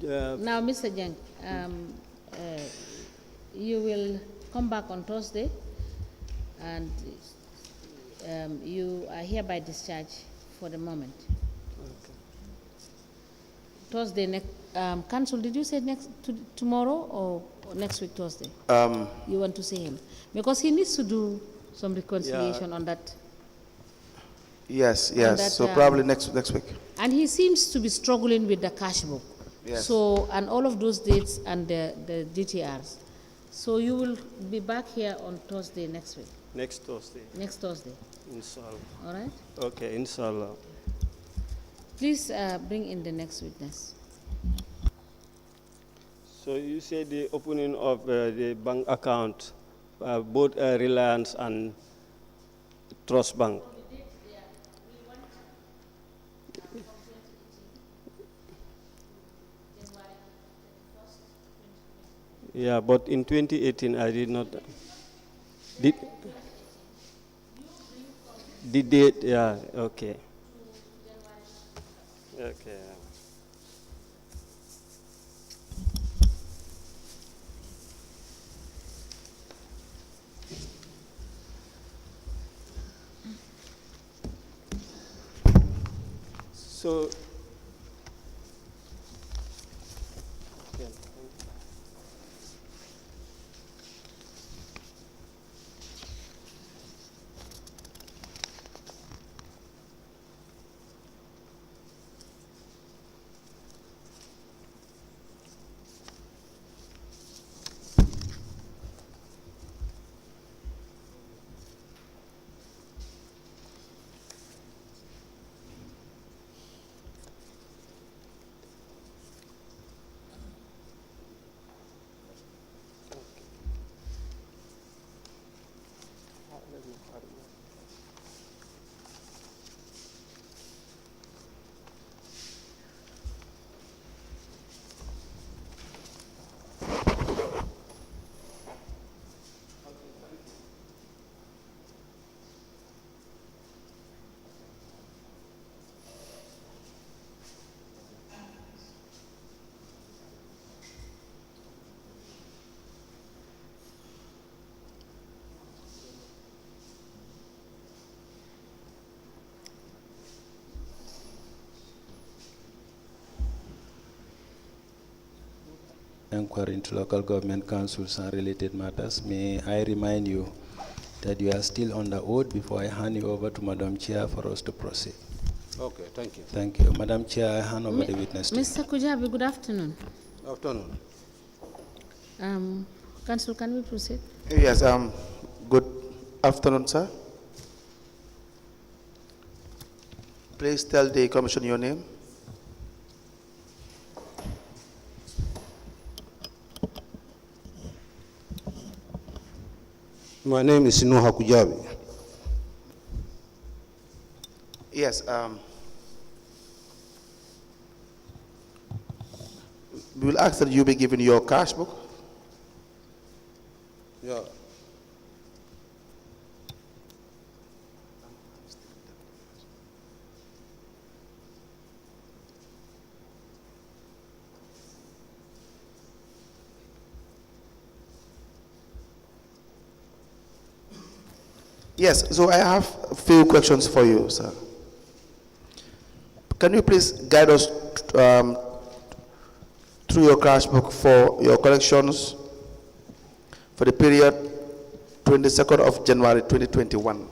Now, Mr. Jeng, you will come back on Thursday, and you are hereby discharged for the moment. Okay. Thursday, Council, did you say tomorrow or next week Thursday? You want to see him? Because he needs to do some reconciliation on that. Yes, that, so probably next week. And he seems to be struggling with the cash book. Yes. So, and all of those dates and the DTRs. So you will be back here on Thursday next week. Next Thursday. Next Thursday. Inshallah. All right? Okay, inshallah. Please bring in the next witness. So you said the opening of the bank account, both Reliance and Trust Bank. Yeah, but in 2018 I did not. The date, yeah, okay. Okay. So, Inquiry into local government councils and related matters. May I remind you that you are still on the oath before I hand you over to Madam Chair for us to proceed. Okay, thank you. Thank you. Madam Chair, I hand over the witness to you. Mr. Kujabi, good afternoon. Afternoon. Council, can we proceed? Yes, good afternoon, sir. Please tell the commission your name. My name is Nuha Kujabi. Yes, we will ask that you be given your cash book. Yeah. Yes, so I have a few questions for you, sir. Can you please guide us through your cash book for your collections for the period 22nd of January 2021?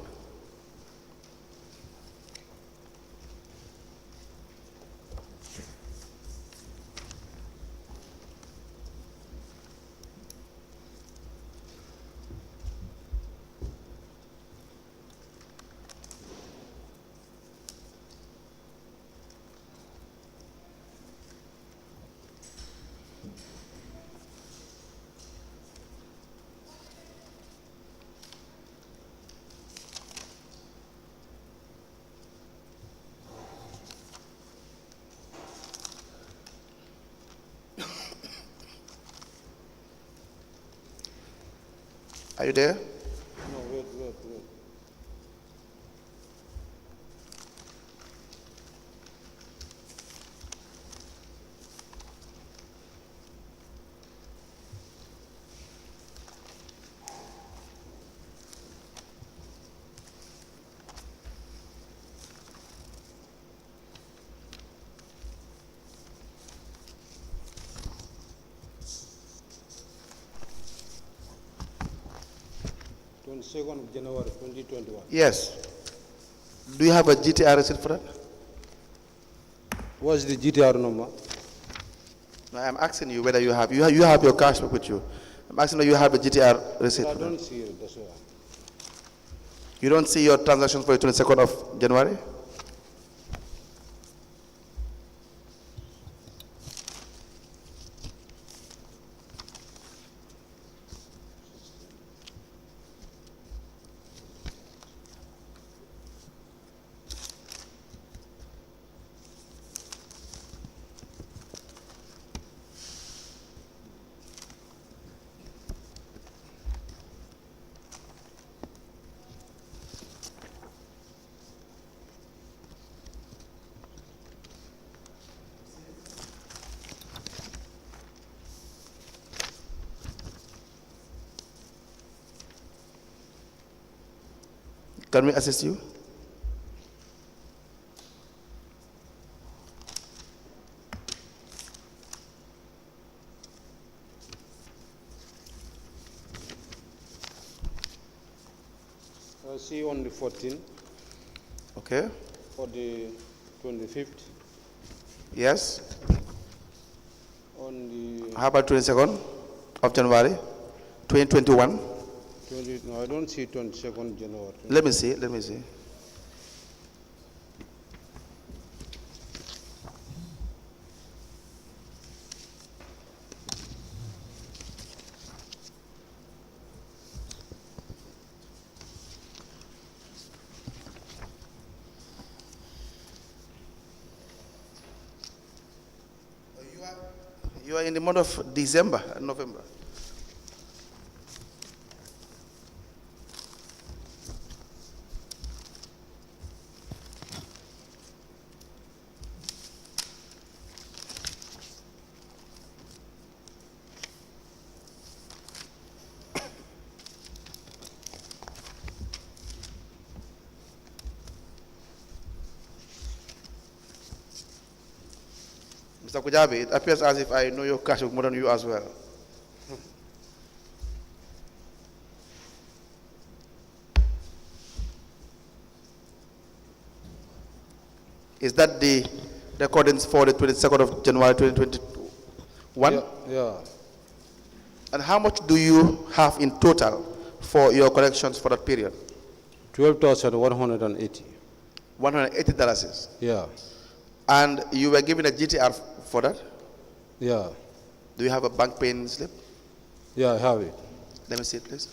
Are you there? No, wait. 22nd of January 2021. Yes. Do you have a GTR receipt for that? What's the GTR number? No, I'm asking you whether you have your cash book with you. I'm asking whether you have a GTR receipt. I for don't that. see it, that's why. You don't see your transactions for the 22nd of January? Can we assist you? I see on the 14th, Okay. for the 25th, Yes. on the How about 22nd of January, 2021? 20, no, I don't see 22nd January. Let me see. You are in the month of December and November. Mr. Kujabi, it appears as if I know your cash book more than you as well. Is that the recordings for the 22nd of January 2021? Yeah. And how much do you have in total for your collections for that period? 12,180. $180. Yeah. And you were given a GTR for that? Yeah. Do you have a bank paying slip? Yeah, I have it. Let me see it, please.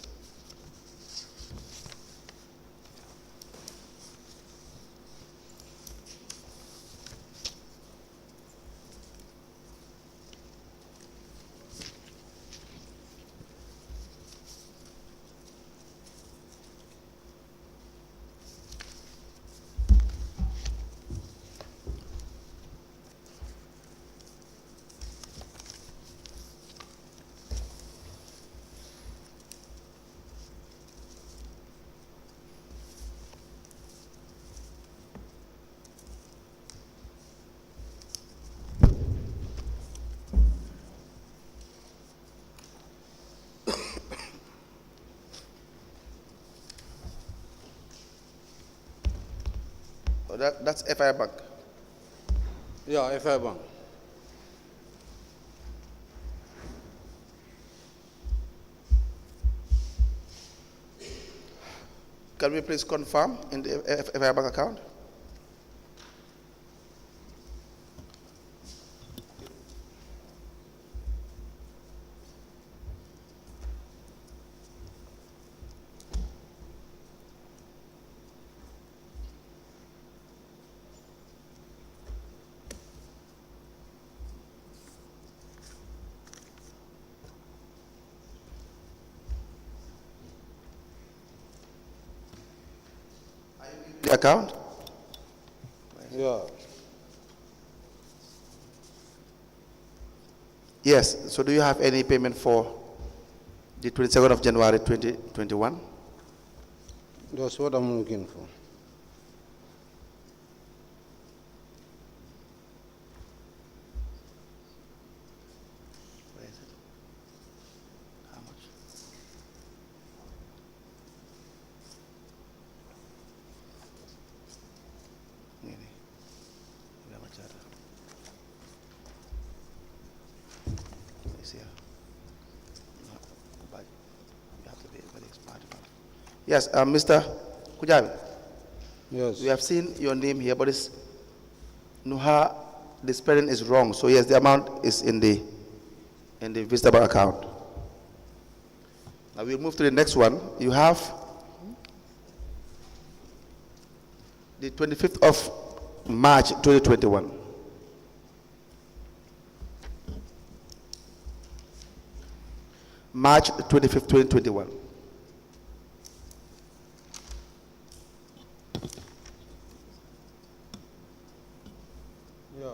Oh, that's FI Bank. Yeah, FI Bank. Can we please confirm in the FI Bank account? account? Yeah. Yes. So do you have any payment for the 22nd of January 2021? That's what I'm looking for. Where is it? How much? Ini. Berapa cara? This here. No, but you have to be very smart about it. Yes, Mr. Kujabi, Yes. we have seen your name here, but it's Nuha, the spelling is wrong. So yes, the amount is in the visitor account. Now we'll move to the next one. You have the 25th of March 2021. March 25th, 2021. Yeah.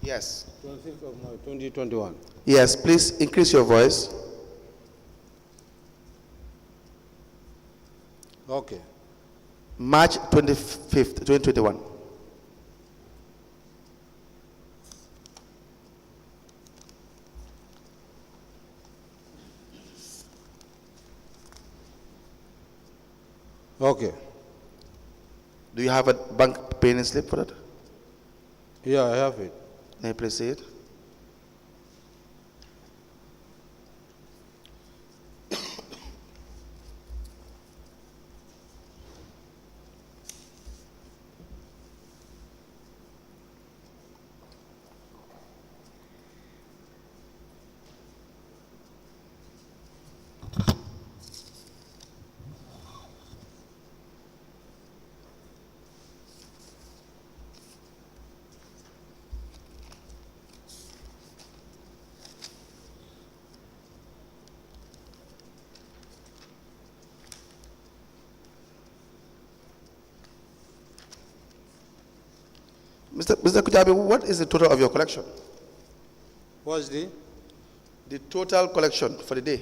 Yes. 25th of March 2021. Yes, please increase your voice. Okay. March 25th, 2021. Okay. Do you have a bank payment slip for that? Yeah, I have it. May I please see it? Mr. Kujabi, what is the total of your collection? What's the? The total collection for the day.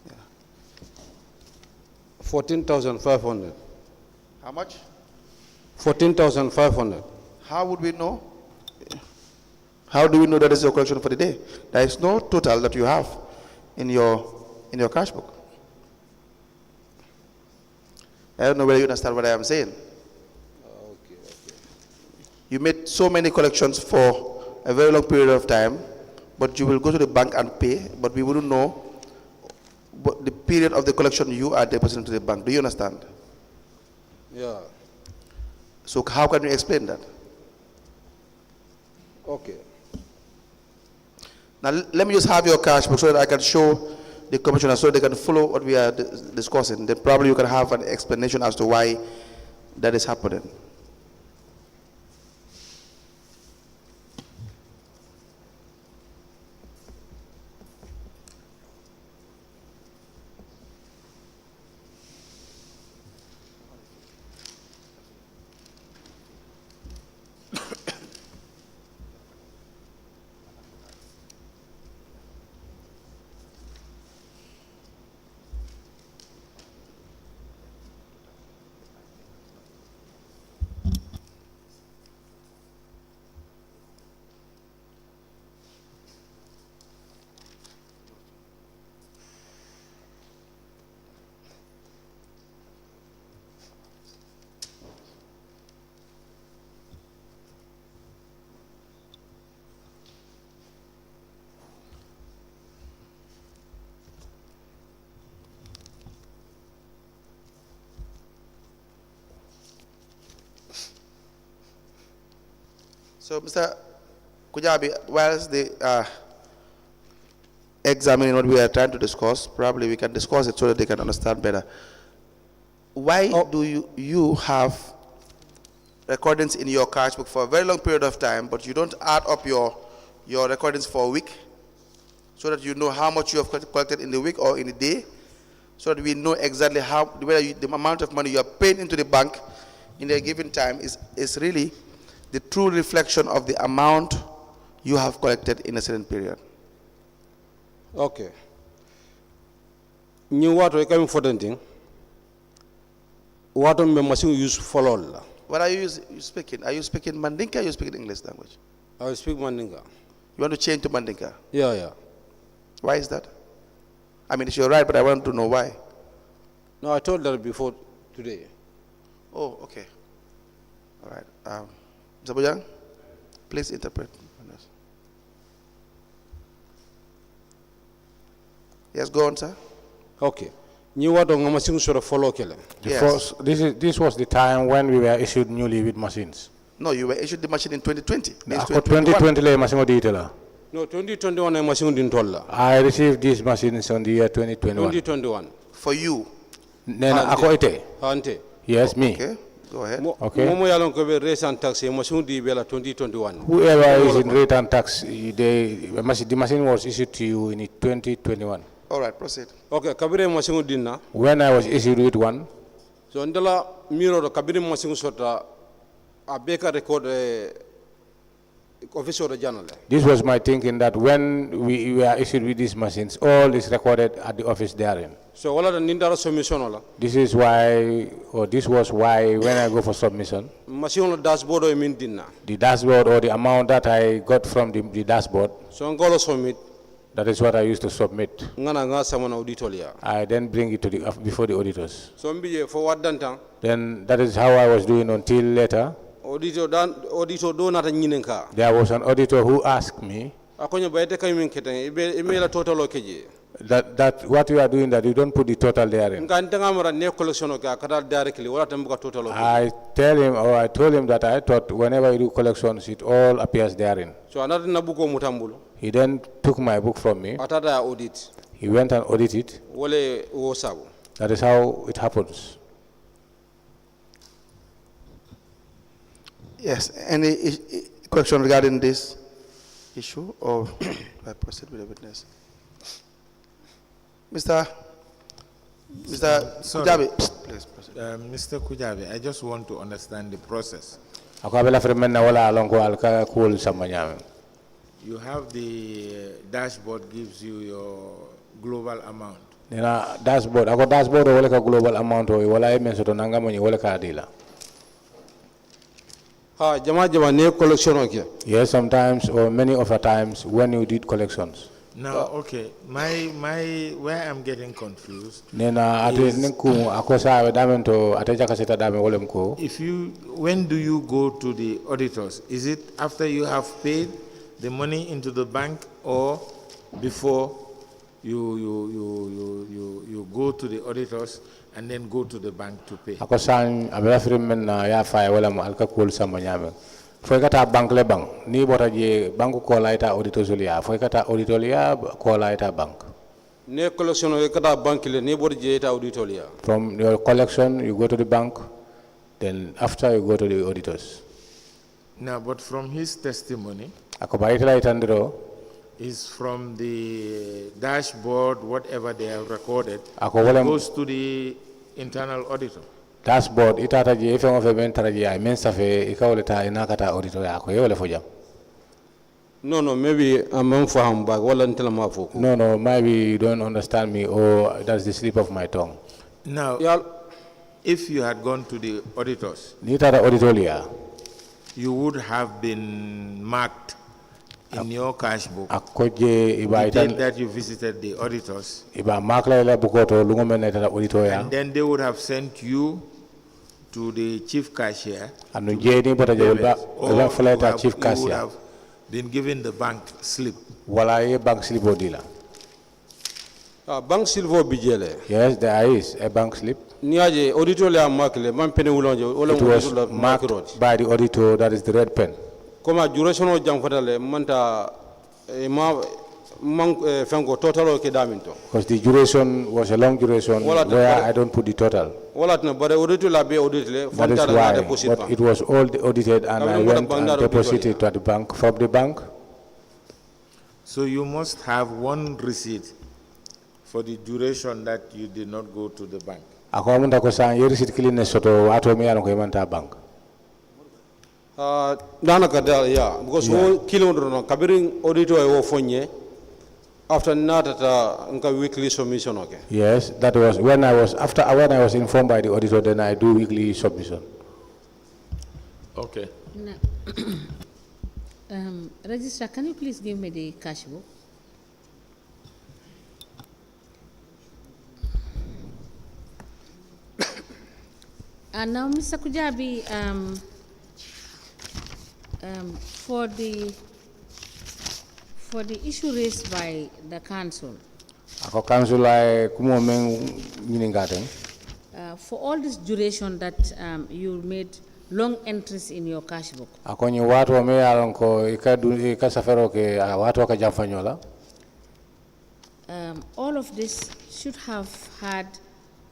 Yeah. 14,500. How much? 14,500. How would we know? How do we know that is your collection for the day? There is no total that you have in your cash book. I don't know whether you understand what I am saying. Okay, okay. You made so many collections for a very long period of time, but you will go to the bank and pay, but we wouldn't know what the period of the collection you are depositing to the bank. Do you understand? Yeah. So how can you explain that? Okay. Now let me just have your cash book so that I can show the commissioner so they can follow what we are discussing. Then probably you can have an explanation as to why that is happening. So, Mr. Kujabi, whilst the examining what we are trying to discuss, probably we can discuss it so that they can understand better. Why do you have recordings in your cash book for a very long period of time, but you don't add up your recordings for a week so that you know how much you have collected in the week or in a day, so that we know exactly whether the amount of money you are paying into the bank in a given time is really the true reflection of the amount you have collected in a certain period. Okay. New water coming for the thing. Water machine use for all. What are you speaking? Are you speaking Mandinka or are you speaking English language? I speak Mandinka. You want to change to Mandinka? Yeah. Why is that? I mean, it's your right, but I want to know why. No, I told that before today. Oh, okay. All right. Mr. Bojang, please interpret. Yes, go on, sir. Okay. New water machine sort of follow kele. Yes. This was the time when we were issued newly with machines. No, you were issued the machine in 2020. Means 2020 le machine detail. No, 2021 machine didn't told. I received these machines on the year 2021. 2021. For you. Then ako ite. Ante. Yes, me. Okay, go ahead. Okay. Momo yalon ko be raise and tax machine di bela 2021. Whoever is in rate and tax, the machine was issued to you in 2021. All right, proceed. Okay, kabire machine dinna. When I was issued with one, So ndala miro do kabire machine sota a beka record officer of journal. this was my thinking that when we were issued with these machines, all is recorded at the office therein. So wala da nindara submission ola. This is why, or this was why, when I go for submission, Machine on dashboard o min dinna. the dashboard or the amount that I got from the dashboard, So ngolo submit that is what I used to submit. ngana nga samana auditoria. I then bring it to before the auditors. So mbiye for what dantang Then that is how I was doing until later. auditor do nata nyinenka. There was an auditor who asked me Akonyo bayete kaymin keten ibe la total o keje. that what you are doing, that you don't put the total therein. Nka ntanga mara ne collection o ka kata directly wala tambuka total o. I told him that I thought whenever you do collections, it all appears therein. So another nabuko mutambulo. He then took my book from me. Atata audit. He went and audited. Wole wo sabu. That is how it happens. Yes, any question regarding this issue, or I proceed with the witness? Mr. Sorry. Kujabi, please proceed. Mr. Kujabi, I just want to understand the process. Ako abela fremen na wala along ko alka cool sama nyame. You have the dashboard gives you your global amount. Nena dashboard, ako dashboard wala ka global amount o wala e men soto nanga mo wala ka adila. Ha jama ne collection o ke. Yes, sometimes or many of the times when you did collections. Now, okay, my where I'm getting confused. Nena ate nku ako sa damen to ate jaka seta damen wolem ko. When do you go to the auditors? Is it after you have paid the money into the bank or before you go to the auditors and then go to the bank to pay? Ako san abela fremen na ya fa wala mo alka cool sama nyame. Foi kata bank le bank ni bota je bank ko laita auditor solia foi kata auditor lia ko laita bank. Ne collection o kata bank le ne bodi je ta auditoria. From your collection you go to the bank, then after you go to the auditors. Now, but from his testimony, Ako baitla itandro is from the dashboard, whatever they have recorded, ako wala goes to the internal auditor. dashboard itata je ife ngofe ben taraji ay men safe ikawleta inakata auditor ya ko yole fo jam. No, maybe I'm faham bag wala ntela mafoko. No, maybe you don't understand me or that's the slip of my tongue. Now, if you had gone to the auditors, Ni tata auditoria you would have been marked in your cash book ako je iba the date itan that you visited the auditors, iba makla la bukoto lungo men tata auditor ya and then they would have sent you to the chief cashier. anu je ni bota je ba la fleta chief You would cashier have been given the bank slip. wala ye bank slip odila. Bank silvo bijele. Yes, there is a bank slip. Ni aje auditor le amakle man pene wulonje wala It was auditor marked by the auditor, that is the red pen. Koma duration o jang fatale manta fengo total o ke daminto. Because the duration was a long duration where I don't put the total. Wala na bare auditu la be auditle That is why, but it was all audited and I went and deposited to the bank, from the bank. So you must have one receipt for the duration that you did not go to the bank. Ako amunda ko sa receipt kilin soto wato mi ko manta bank. Dana kada ya because whole kilo no kabiring auditor e wo fonye after natata nka weekly submission okay. Yes, that was when I was informed by the auditor, then I do weekly submission. Okay. Now, Registrar, can you please give me the cash book? And now, Mr. Kujabi, for the issue raised by the council, Ako council ay kumo men miningaten. For all this duration that you made long entries in your cash book, Ako ni watu me alon ko ika safero ke watu ka jamfanyola. all of this should have had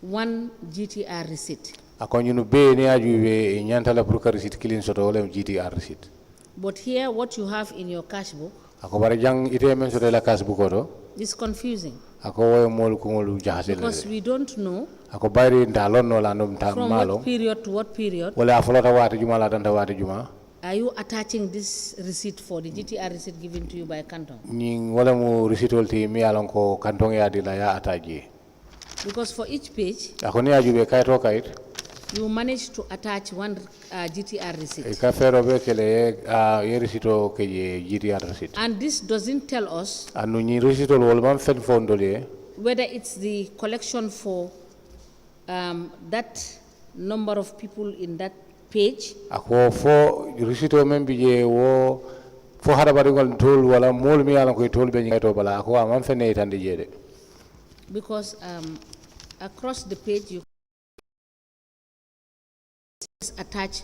one GTR receipt. Ako ni no be ni ajuwe nyantala pour ka receipt kilin soto wala GTR receipt. But here, what you have in your cash book Ako bare jang ite men soto la cash book oto. is confusing Ako wo mol ko ngolu jahasel. because we don't know Ako bayri ndalon no la no mta from malo. what period to what period Wala afolota wati juma la tanta wati juma. are you attaching this receipt for the GTR receipt given to you by Canton. Ning wala mu receipt wolti mi alon ko kantong ya dila ya ataji. Because for each page, Ako ni ajube kayto kayit. you managed to attach one GTR receipt. Ka fero be kele ye recito ke ye GTR receipt. And this doesn't tell us Anu ni recito wol man fen fondole whether it's the collection for that number of people in that page ako fo recito men bije wo fo hada bari ngol tol wala mol mi alon ko tol be ngayto bala ako man fen ne tande jede. because across the page you attach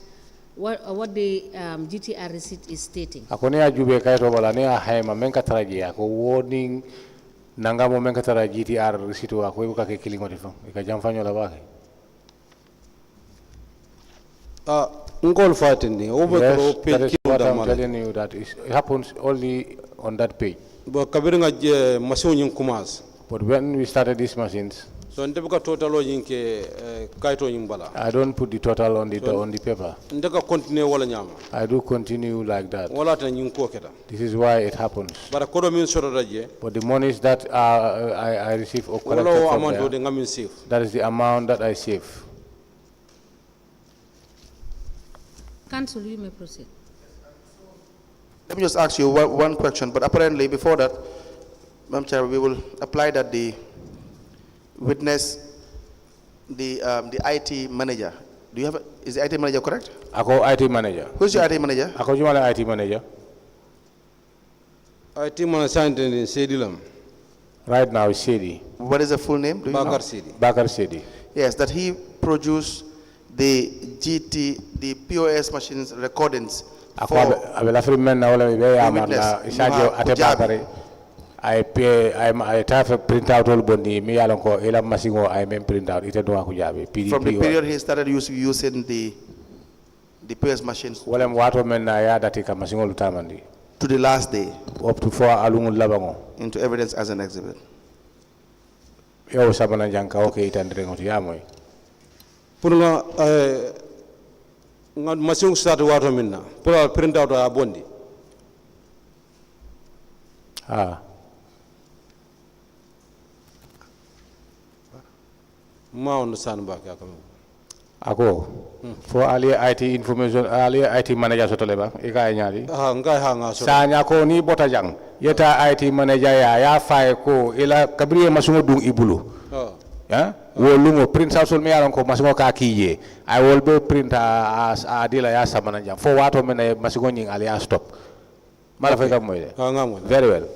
what the GTR receipt is stating. Ako ne ajube kayto bala ne a hayma men ka taraji ako woni nangamo men ka tara GTR recito ako ka ke kilingo defo ka jamfanyo la bake. Ngol fatindi over Yes, page that is what I'm mala telling you, that it happens only on that page. bo kabiringa machine yin kumas But when we started these machines, so ndebka total o yinke kayto yin bala I don't put the total on the paper. ndeka continue wala nyama I do continue like that. wala tan yin ko keta This is why it happens. bara kodo min soro daje But the monies that I receive or collected wala from amount there, de ngamin save that is the amount that I save. Council, you may proceed. Let me just ask you one question, but apparently before that, Madam Chair, we will apply that the witness, the IT manager. Do you have, is the IT manager correct? Ako IT manager. Who's your IT manager? Ako jumala IT manager. IT man signed in Sedilam Right now is Sedi. What is the full name? Do you know? Bakar Sedi Bakar Sedi. Yes, that he produced the the POS machines recordings Ako for abela free men na wala be ya witness, marla isadio Nuha, ate Kujabi. Bakare. I type print out all bondi mi alon ko ela masingo I mem print out ite do Kujabi PDP. from the period he started using the POS machines wala wato men na ya dati ka masingo lutamandi to the last day up to 4 alungul labango into evidence as an exhibit. yo sabana janka okay itandre ngoti ya moy pour nga machine start wato minna pour print out a bondi ma understand ba ka kam ako for ali IT information ali IT manager soto leba e ka nyaali nga so sanya ko ni bota jang yeta IT manager ya fay ko ila kabriye masungo dung ibulu ya wo lungo print out sol me yaron ko masungo ka kiye I will be print as adila ya samana jang fo wato men masungo nying ali ya stop mala fay kam moy de very well.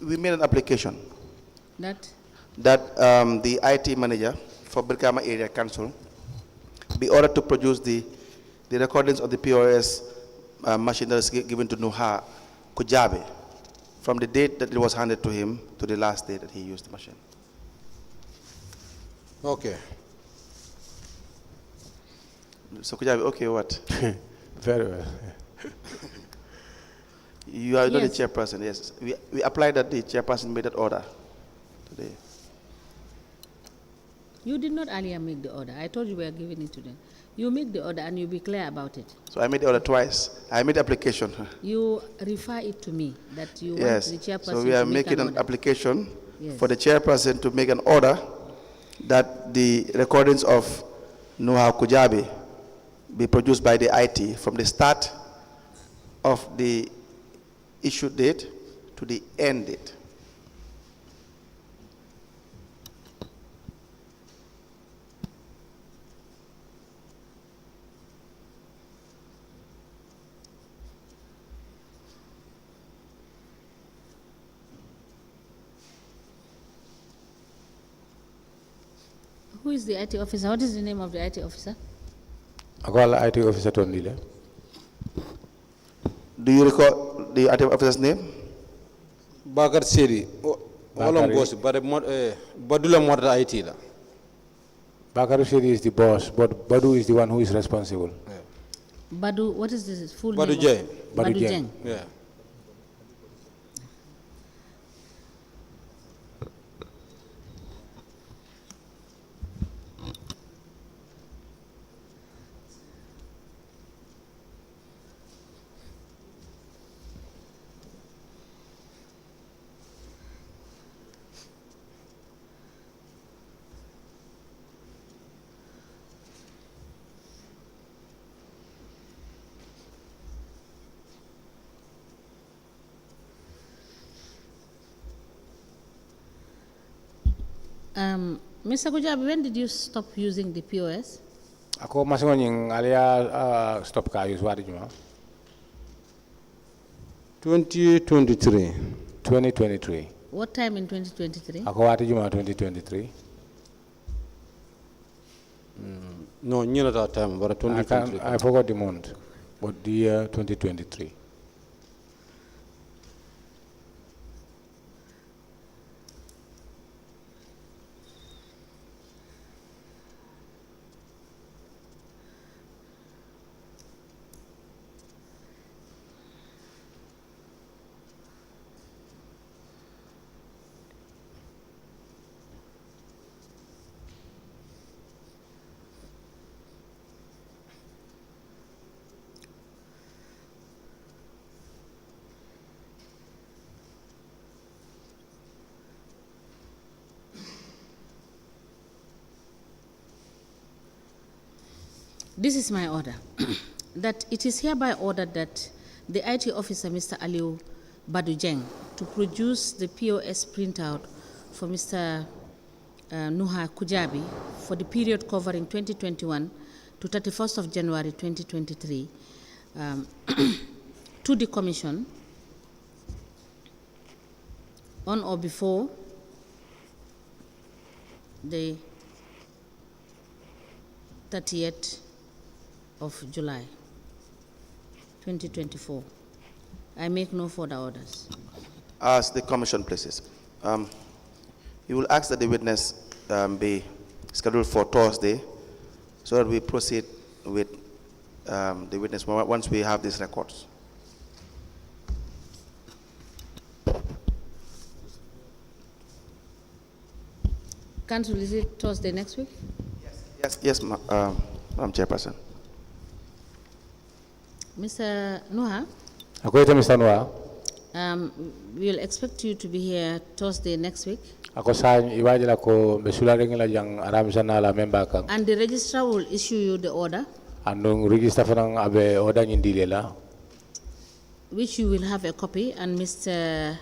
we made an application That that the IT manager for Brikama Area Council be ordered to produce the recordings of the POS machine that is given to Nuha Kujabi from the date that it was handed to him to the last day that he used the machine. Okay. So Kujabi, okay, what? Very well. You are not the Yes. chairperson, yes. We applied that the chairperson made that order today. you did not earlier make the order. I told you we are giving it to them. You make the order and you be clear about it. So I made the order twice. I made the application. You refer it to me that you Yes. want the chairperson So we are to make making an order. application Yes. for the chairperson to make an order that the recordings of Nuha Kujabi be produced by the IT from the start of the issue date to the end date. Who is the IT officer? What is the name of the IT officer? Ako ala IT officer to nila. Do you recall the IT officer's name? Bakar Seri. Olom Bakari. boss, but Badula Morta IT la. Bakaru Siri is the boss, but Badu is the one who is responsible. Badu, what is this full Badu name? Jeng. Badu Badu Jeng. Jeng. Yeah. Mr. Kujabi, when did you stop using the POS? Ako masingon yung alia stop ka use wari juma. 2023. 2023. What time in 2023? Ako wati juma 2023. No, near that time, but 2023. I forgot the month, but the year 2023. This is my order. That it is hereby ordered that the IT officer, Mr. Aliu Badu Jeng, to produce the POS printout for Mr. Nuha Kujabi for the period covering 2021 to 31st of January 2023 to the Commission on or before the 30th of July 2024. I make no further orders. As the commission places, you will ask that the witness be scheduled for Thursday so that we proceed with the witness once we have these records. Council, is it Thursday next week? Yes, Madam Chairperson. Mr. Nuha, Ako ito Mr. Nuha. we will expect you to be here Thursday next week. Ako sa iwaji la ko besula ring la jang aram sana la member kang. And the registrar will issue you the order, Andong register fanang abe order nyindile la. which you will have a copy, and Mr.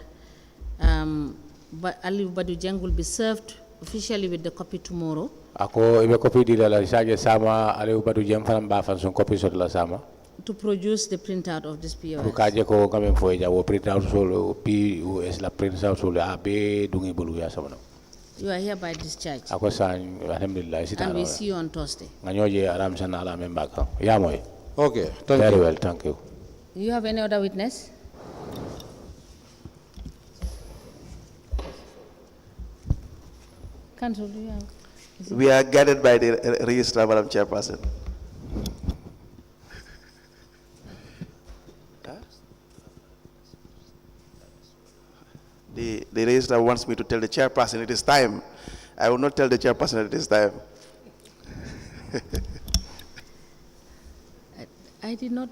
Ali Badu Jeng will be served officially with the copy tomorrow. Ako ibe copy dila la saja sama ale ubadu jam fanang ba fan son copy sot la sama. to produce the printout of this POS. Rukaje ko kami fo ja wo print out solo POS la print out solo abe dungi bulu ya sama. You are hereby discharged. Ako sa alhamdulillah sita. And we see you on Thursday. Nganyoje aram sana ala membaka. Ya moy. Okay, thank Very you. well, thank you. Do you have any other witness? Counsel, do you have? We are guided by the registrar, Madam Chairperson. Huh? The registrar wants me to tell the chairperson it is time. I will not tell the chairperson it is time. I did not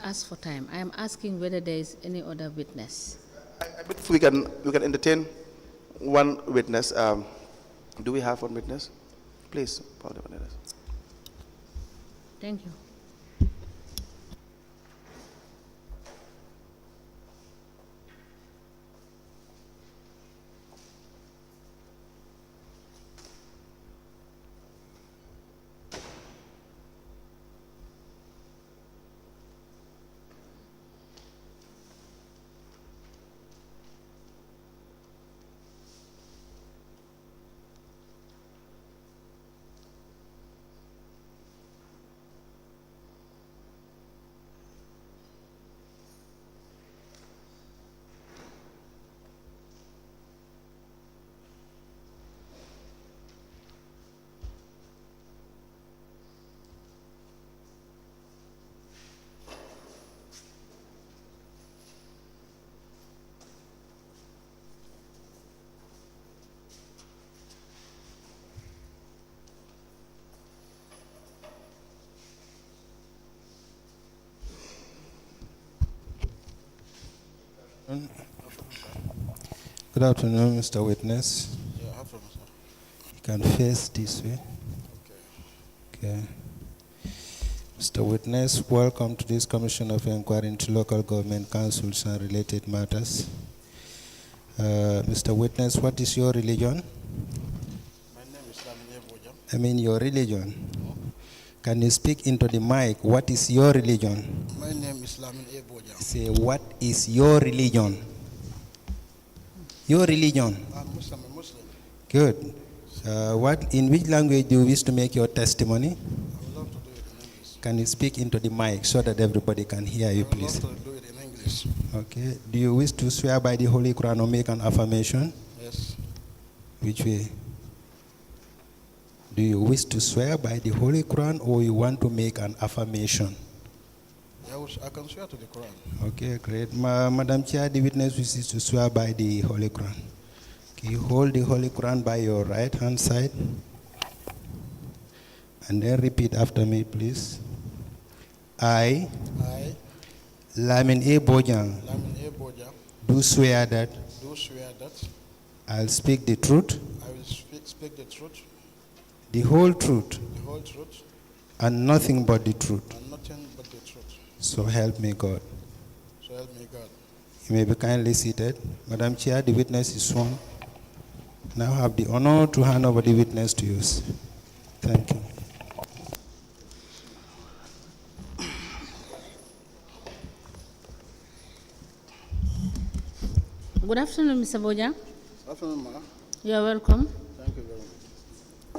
ask for time. I am asking whether there is any other witness. I believe we can entertain one witness. Do we have one witness? Please, Paul. Thank you. Good afternoon, Mr. Witness. Yeah, I have from sir. You can face this way. Okay. Mr. Witness, welcome to this Commission of Inquiry into Local Government Councils and Related Matters. Mr. Witness, what is your religion? My name is Lamin, Bojang. I mean your religion. Can you speak into the mic? What is your religion? My name is Lamin, Bojang. Say, what is your religion? Your religion. I'm Muslim. Good. In which language do you wish to make your testimony? I would love to do it in English. Can you speak into the mic so that everybody can hear you, please? I would love to do it in English. Okay. Do you wish to swear by the Holy Quran or make an affirmation? Yes. Which way? Do you wish to swear by the Holy Quran or you want to make an affirmation? I can swear to the Quran. Okay, great. Madam Chair, the witness wishes to swear by the Holy Quran. Can you hold the Holy Quran by your right hand side? And then repeat after me, please. I, Lamin Bojang, do swear that I'll speak the truth, I will speak the truth, the whole truth, and nothing but the truth. and nothing but the truth. So help me God. So help me God. You may be kindly seated. Madam Chair, the witness is sworn. Now have the honor to hand over the witness to you. Thank you. Good afternoon, Mr. Bojang. Afternoon, ma. You are welcome. Thank you very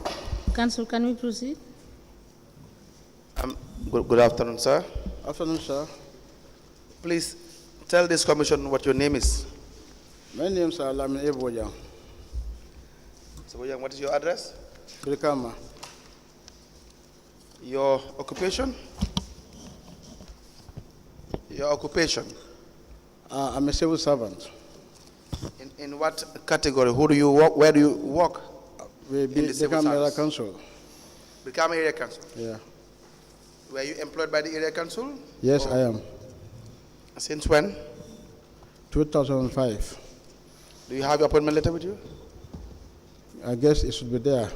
much. Counsel, can we proceed? Good afternoon, sir. Afternoon, sir. Please tell this commission what your name is. My name is Lamin Bojang. So, what is your address? Brikama. Your occupation? Your occupation? I'm a civil servant. In what category? Who do you work? Where do you work? We In the civil become area service. council. Become area council. Yeah. Were you employed by the area council? Yes, I am. Since when? 2005. Do you have your appointment letter with you? I guess it should be there.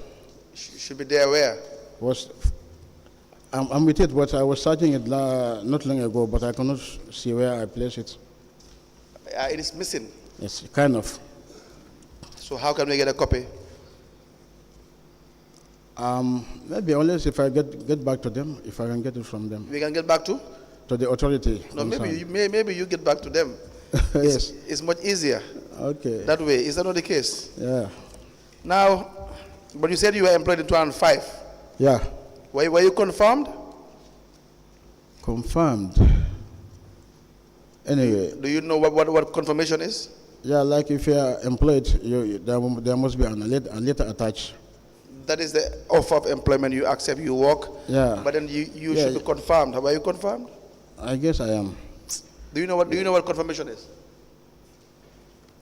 Should be there where? I'm with it, but I was searching it not long ago, but I cannot see where I place it. It is missing. Yes, kind of. So how can we get a copy? Maybe unless if I get back to them, if I can get it from them. We can get back to? to the authority. No, concerned. maybe you get back to them. Yes. It's much easier Okay. that way. Is that not the case? Yeah. Now, but you said you were employed in 2005. Yeah. Were you confirmed? Confirmed. Anyway. Do you know what confirmation is? Yeah, like if you are employed, there must be a letter attached. That is the offer of employment. You accept, you work. Yeah. But then you should be confirmed. Were you confirmed? I guess I am. Do you know what confirmation is?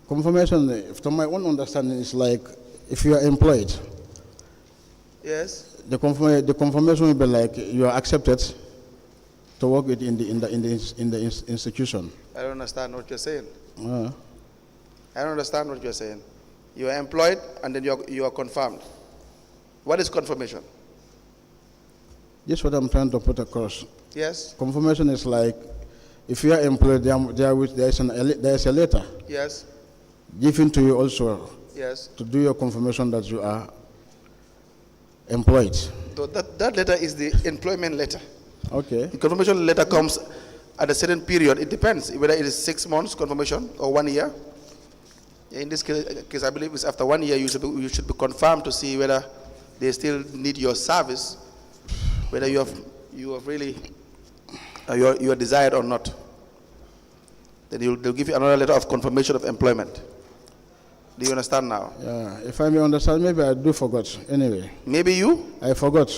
Confirmation, from my own understanding, is like if you are employed. Yes. The confirmation will be like you are accepted to work with in the institution. I don't understand what you're saying. Uh, I don't understand what you're saying. You are employed and then you are confirmed. What is confirmation? this is what I'm trying to put across. Yes. Confirmation is like if you are employed, there is a letter Yes. given to you also Yes. to do your confirmation that you are employed. So that letter is the employment letter. Okay. The confirmation letter comes at a certain period. It depends whether it is 6 months confirmation or 1 year. In this case, I believe it's after 1 year you should be confirmed to see whether they still need your service, whether you have really you are desired or not. Then they'll give you another letter of confirmation of employment. Do you understand now? Yeah. If I may understand, maybe I do forgot. Anyway. Maybe you? I forgot.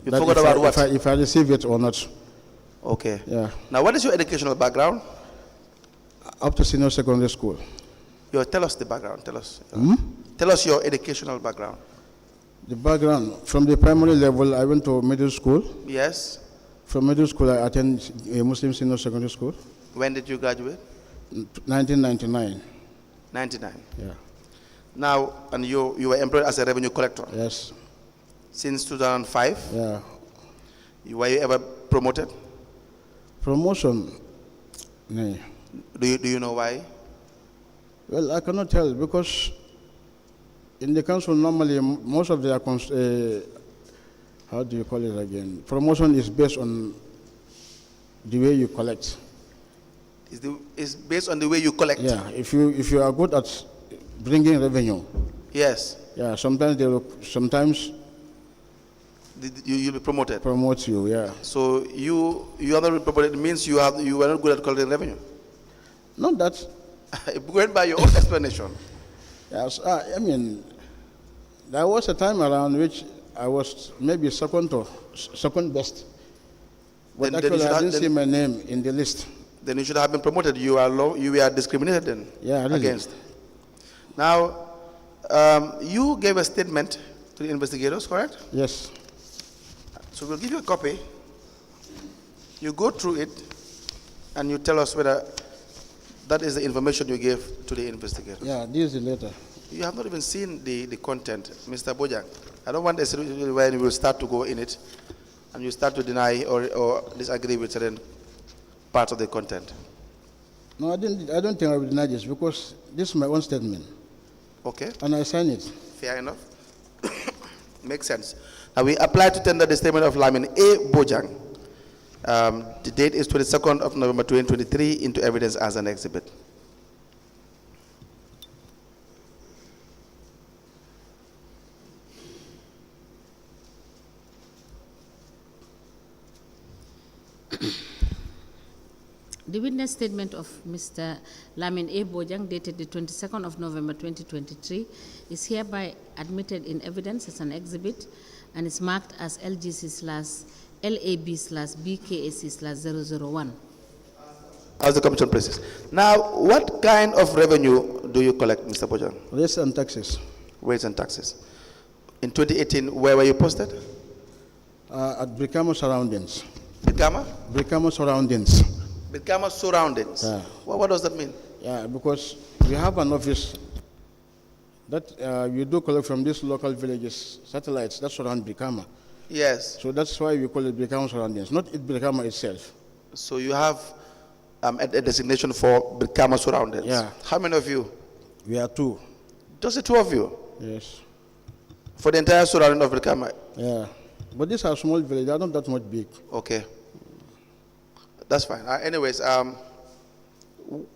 You forgot about what? If I receive it or not. Okay. Yeah. Now, what is your educational background? Up to senior secondary school. Tell us the background. Tell us. Hmm? Tell us your educational background. The background, from the primary level, I went to middle school. Yes. From middle school, I attended a Muslim senior secondary school. When did you graduate? 1999. 99. Yeah. Now, and you were employed as a revenue collector? Yes. Since 2005? Yeah. Were you ever promoted? Promotion? No. Do you know why? Well, I cannot tell because in the council normally most of their how do you call it again? Promotion is based on the way you collect. It's based on the way you collect. Yeah. If you are good at bringing revenue. Yes. Yeah. Sometimes you'll be promoted. Promote you. Yeah. So you are not promoted. It means you were not good at collecting revenue. Not that. Going by your own explanation. Yes. I mean, there was a time around which I was maybe second best. But actually, I didn't see my name in the list. Then you should have been promoted. You were discriminated then. Yeah, really. Against. Now, you gave a statement to the investigators, correct? Yes. So we'll give you a copy. You go through it, and you tell us whether that is the information you gave to the investigators. Yeah, this is the letter. You have not even seen the content, Mr. Bojang. I don't want a situation where you will start to go in it, and you start to deny or disagree with certain parts of the content. No, I don't think I will deny this because this is my own statement. Okay. And I sign it. Fair enough. Makes sense. Now we apply to tender the statement of Lamin A. Bojang. The date is 22nd of November 2023 into evidence as an exhibit. The witness statement of Mr. Lamin A. Bojang, dated the 22nd of November 2023, is hereby admitted in evidence as an exhibit and is marked as LGC/LAB/BKAC/001. As the commission places. Now, what kind of revenue do you collect, Mr. Bojang? Rates and taxes. Rates and taxes. In 2018, where were you posted? At Brikama surroundings. Brikama? Brikama surroundings. Brikama surroundings. Yeah. What does that mean? Yeah, because we have an office that we do collect from these local villages, satellites that surround Brikama. Yes. So that's why we call it Brikama surroundings, not Brikama itself. So you have a designation for Brikama surroundings. Yeah. How many of you? We are two. Just the two of you? Yes. For the entire surrounding of Brikama? Yeah. But these are small villages, they are not that much big. Okay. That's fine. Anyways,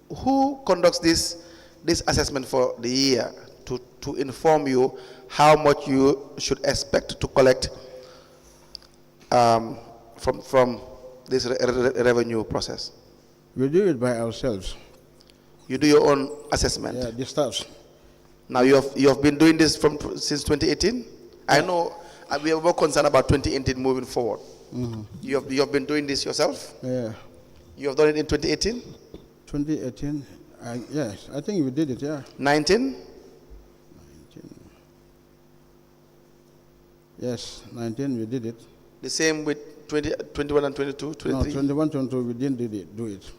who conducts this assessment for the year to inform you how much you should expect to collect from this revenue process? We do it by ourselves. You do your own assessment? Yeah, the staffs. Now you have been doing this since 2018? I know we are more concerned about 2018 moving forward. Mm-hmm. You have been doing this yourself? Yeah. You have done it in 2018? 2018, yes, I think we did it, yeah. 19? Yes, 19 we did it. The same with 21 and 22, 23? No, 21, 22 we didn't do it.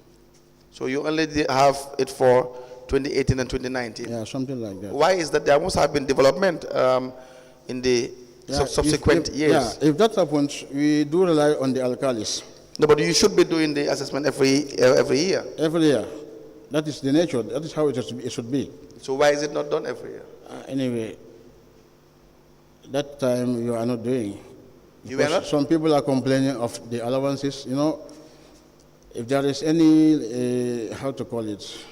So you only have it for 2018 and 2019? Yeah, something like that. Why is that? There must have been development in the subsequent years. Yeah, if that happens, we do rely on the alcalis. No, but you should be doing the assessment every year. Every year. That is the nature. That is how it should be. So why is it not done every year? Anyway, that time you are not doing. You were not? Some people are complaining of the allowances. You know, if there is any, how to call it,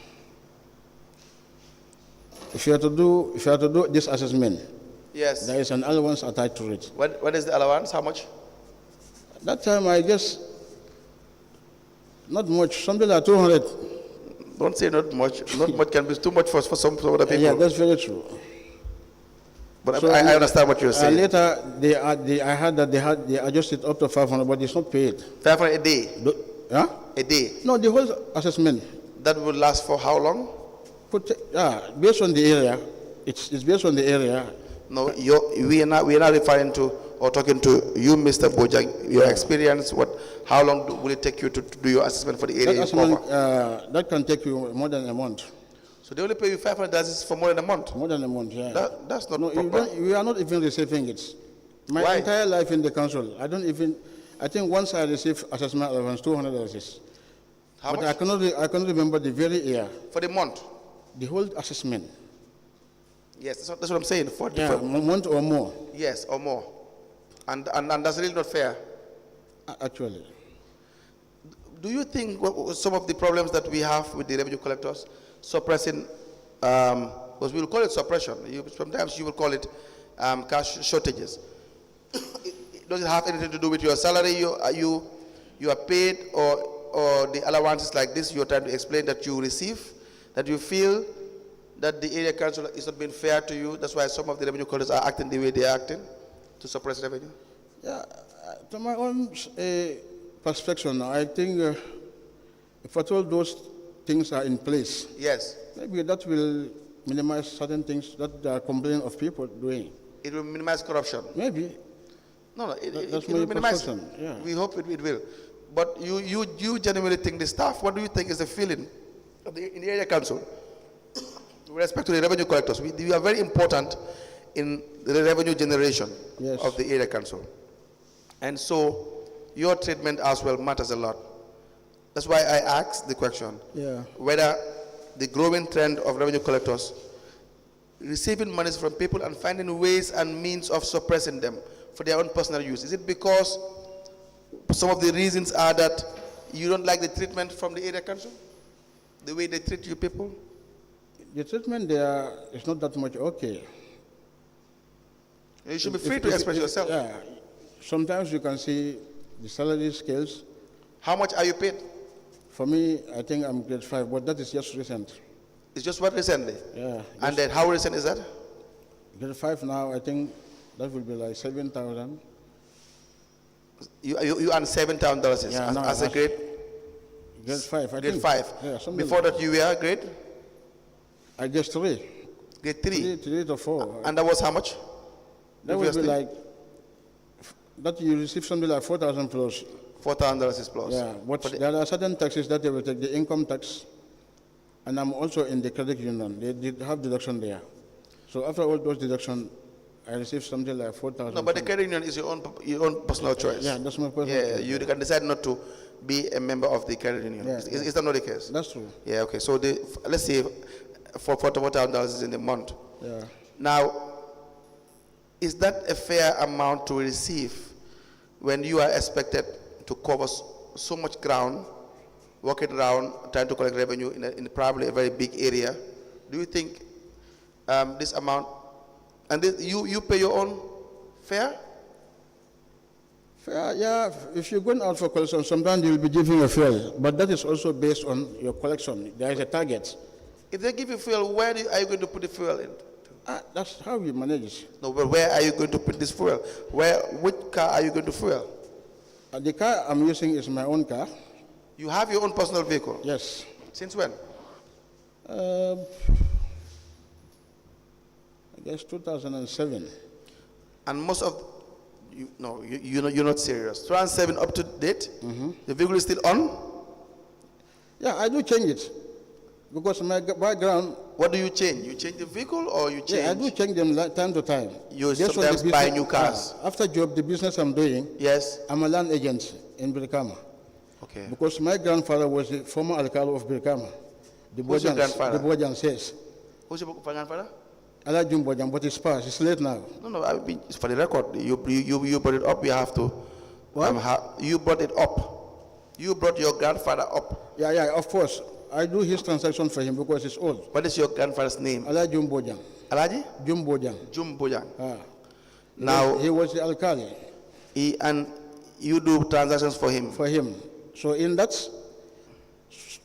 if you have to do this assessment, yes, there is an allowance attached to it. What is the allowance? How much? That time I guess not much, something like 200. Don't say not much. Not much can be too much for some other people. Yeah, that's very true. But So I understand what you're saying. Later, I heard that they adjusted up to 500, but it's not paid. 500 a day? Huh? A day? No, the whole assessment. That will last for how long? Based on the area. It's based on the area. No, we are not referring to or talking to you, Mr. Bojang. Your experience, how long will it take you to do your assessment for the area you cover? That can take you more than a month. So they only pay you $500 for more than a month? More than a month, yeah. That's not proper. We are not even receiving it. My entire life in the council, I think once I received assessment allowance, $200. How much? I cannot remember the very year. For the month? The whole assessment. Yes, that's what I'm saying. For a month or more. Yes, or more. And that's really not fair. Actually. Do you think some of the problems that we have with the revenue collectors suppressing, because we will call it suppression, sometimes you will call it cash shortages. Does it have anything to do with your salary you are paid, or the allowances like this you are trying to explain that you receive, that you feel that the area council is not being fair to you? That's why some of the revenue collectors are acting the way they are acting to suppress revenue? Yeah, to my own perspective now, I think if at all those things are in place, yes, maybe that will minimize certain things that they are complaining of people doing. It will minimize corruption? Maybe. No, it will minimize. Yeah. We hope it will. But you genuinely think the staff, what do you think is the feeling in the area council with respect to the revenue collectors? We are very important in the revenue generation of the area council. And so your treatment as well matters a lot. That's why I asked the question whether the growing trend of revenue collectors receiving monies from people and finding ways and means of suppressing them for their own personal use. Is it because some of the reasons are that you don't like the treatment from the area council? The way they treat you people? The treatment there is not that much okay. You should be free to express yourself. Yeah. Sometimes you can see the salary scales. How much are you paid? For me, I think I'm grade 5, but that is just recent. It's just what recently? Yeah. And then how recent is that? Grade 5 now, I think that will be like 7,000. You earn $7,000 as a grade? Grade 5, I grade think. 5. Yeah, before that you were grade? I guess 3. Grade 3? 3 to 4. And that was how much? That would be like, that you receive something like 4,000 plus. $4,000 is plus. Yeah, but there are certain taxes that they will take, the income tax, and I'm also in the credit union. They did have deduction there. So after all those deductions, I received something like 4,000. No, but the credit union is your own personal choice. Yeah, that's my personal choice. You can decide not to be a member of the credit union. Yeah, is that not the case? That's true. Yeah, okay. So let's say for $4,000 is in a month. Yeah. Now, is that a fair amount to receive when you are expected to cover so much ground walking around trying to collect revenue in probably a very big area. Do you think this amount, and this, you pay your own fare? Fare, yeah, if you're going out for collection, sometimes you'll be giving a fuel, but that is also based on your collection. There is a target. If they give you fuel, where are you going to put the fuel in? That's how we manage it. No, but where are you going to put this fuel? Which car are you going to fuel? The car I'm using is my own car. You have your own personal vehicle? Yes. Since when? I guess 2007. And most of, you're not serious. 2007 up to date? The vehicle is still on? Yeah, I do change it. Because my background. What do you change? You change the vehicle or you change? Yeah, I do change them time to time. You sometimes buy new cars? After job, the business I'm doing, yes, I'm a land agent in Brikama. Okay. Because my grandfather was the former alcalde of Brikama. Who's your grandfather? The Bojang says. Who's your grandfather? Alajum Bojang, but it's past. It's late now. No, I mean, it's for the record. You brought it up. You have to. What? You brought it up. You brought your grandfather up. Yeah, of course. I do his transaction for him because it's old. What is your grandfather's name? Alajum Bojang. Alaji? Jum Bojang. Jum Bojang. Now he was the alcalde. And you do transactions for him? For him. So in that,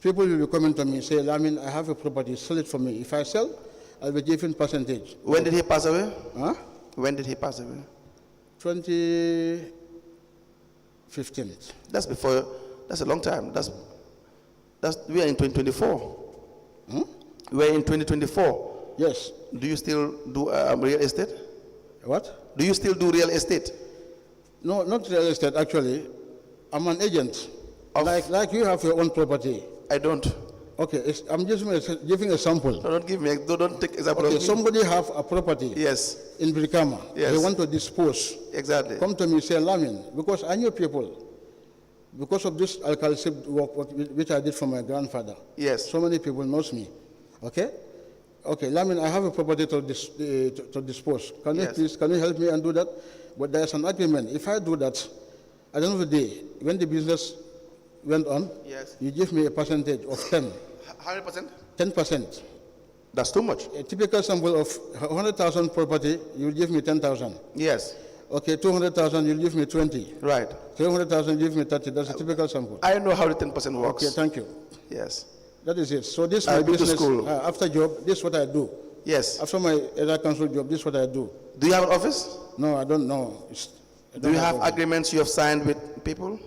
people will be coming to me and say, Lamin, I have a property, sell it for me. If I sell, I'll be given percentage. When did he pass away? Huh? When did he pass away? 2015. That's a long time. We are in 2024. We are in 2024. Yes. Do you still do real estate? What? Do you still do real estate? No, not real estate, actually. I'm an agent. Like you have your own property. I don't. Okay, I'm just giving a sample. No, don't give me. Don't take example. Okay, of me. somebody have a property. Yes. In Brikama. Yes. They want to dispose. Exactly. Come to me, say, Lamin, because I knew people. Because of this alcalde work which I did for my grandfather. Yes. So many people knows me. Okay? Okay, Lamin, I have a property to dispose. Can you help me and do that? But there's an agreement. If I do that, at the end of the day, when the business went on, yes, you give me a percentage of 10. How many percent? 10%. That's too much. A typical sample of 100,000 property, you give me 10,000. Yes. Okay, 200,000, you'll give me 20. Right. 300,000, you give me 30. That's a typical sample. I know how the 10% works. Okay, thank you. Yes. That is it. So this is I've my been to business. school. After job, this is what I do. Yes. After my area council job, this is what I do. Do you have an office? No, I don't know. Do you have agreements you have signed with people?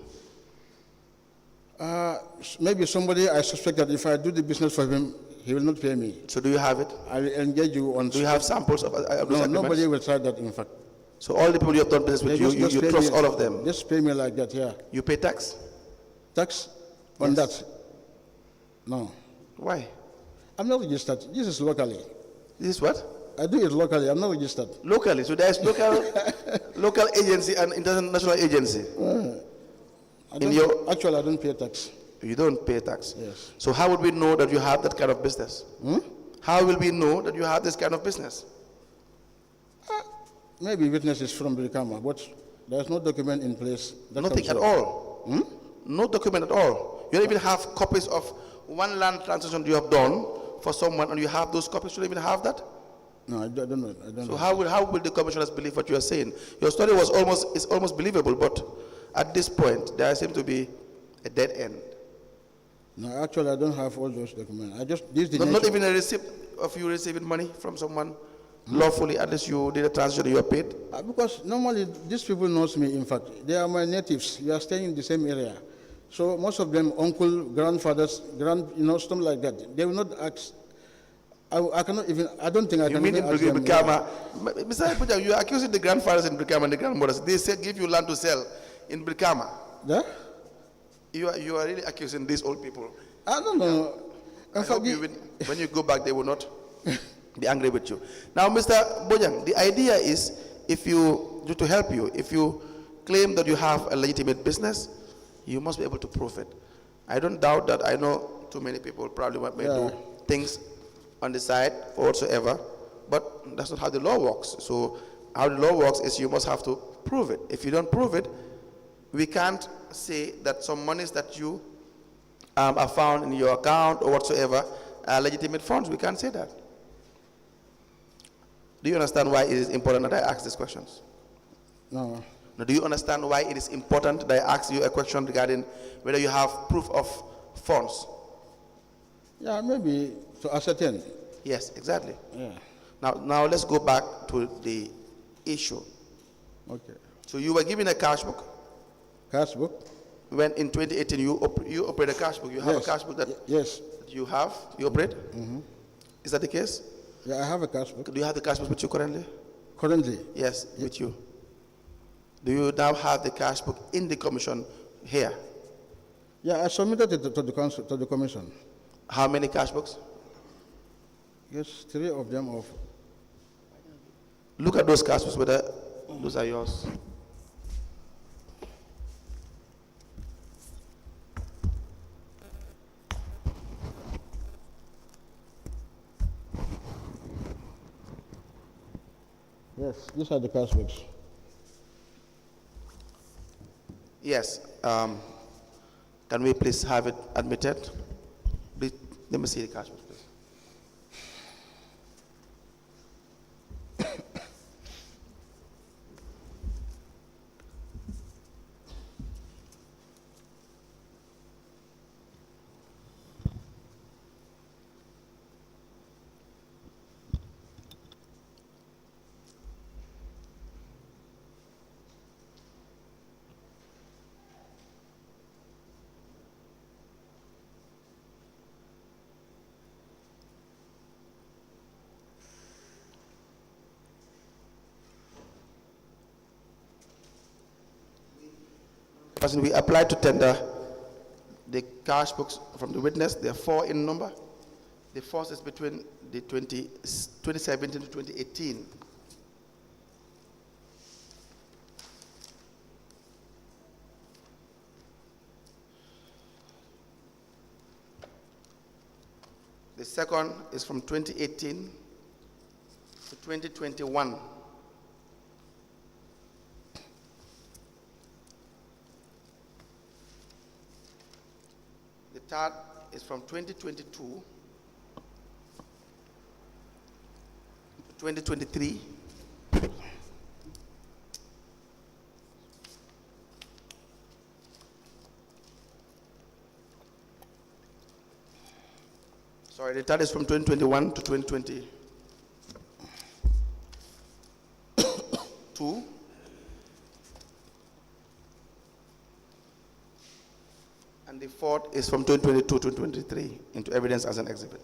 Maybe somebody I suspect that if I do the business for him, he will not pay me. So do you have it? I will engage you on. Do you have samples of those agreements? Nobody will try that, in fact. So all the people you have done business with, you trust all of them? Just pay me like that, yeah. You pay tax? Tax? On that? No. Why? I'm not registered. This is locally. This is what? I do it locally. I'm not registered. Locally? So there is local agency and international agency? Actually, I don't pay tax. You don't pay tax? Yes. So how would we know that you have that kind of business? How will we know that you have this kind of business? Maybe witnesses from Brikama, but there's no document in place. Nothing at all? No document at all? You don't even have copies of one land transaction you have done for someone and you have those copies? You don't even have that? No, I don't know. So how will the commissioners believe what you are saying? Your story is almost believable, but at this point, there seems to be a dead end. No, actually, I don't have all those documents. Not even a receipt of you receiving money from someone lawfully, at least you did a transaction, you are paid? Because normally, these people knows me, in fact. They are my natives. We are staying in the same area. So most of them, uncle, grandfathers, something like that. They will not ask. I cannot even, I don't think I can even ask them. You mean in Brikama? Mr. Bojang, you are accusing the grandfathers in Brikama and the grandmothers. They said give you land to sell in Brikama. Yeah? You are really accusing these old people. I don't know. I hope when you go back, they will not be angry with you. Now, Mr. Bojang, the idea is to help you, if you claim that you have a legitimate business, you must be able to prove it. I don't doubt that. I know too many people probably may do things on the side or whatsoever, but that's not how the law works. So how the law works is you must have to prove it. If you don't prove it, we can't say that some monies that you are found in your account or whatsoever are legitimate funds. We can't say that. Do you understand why it is important that I ask these questions? No. Now, do you understand why it is important that I ask you a question regarding whether you have proof of funds? Yeah, maybe to ascertain. Yes, exactly. Yeah. Now let's go back to the issue. Okay. So you were given a cash book. Cash book? When in 2018 you operate a cash book. You have Yes. a cash book that Yes. you operate? Mm-hmm. Is that the case? Yeah, I have a cash book. Do you have the cash book with you currently? Currently? Yes, with you. Do you now have the cash book in the commission here? Yeah, I submitted it to the council, to the commission. How many cash books? Yes, 3 of them. Look at those cash books, whether those are yours. Yes, these are the cash books. Yes. Can we please have it admitted? Please, let me see the cash books, please. We applied to tender the cash books from the witness. There are 4 in number. The first is between the 2017 to 2018. The second is from 2018 to 2021. The third is from 2022 to 2023. Sorry, the third is from 2021 to 2022. And the fourth is from 2022 to 2023 into evidence as an exhibit.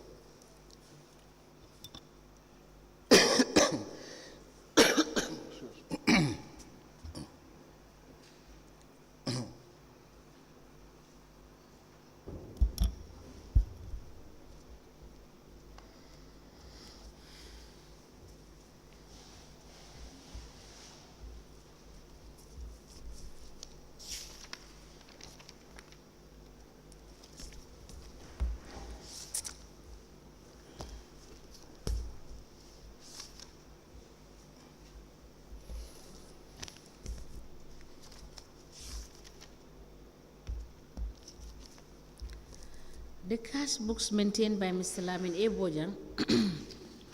The cash books maintained by Mr. Lamin A. Bojang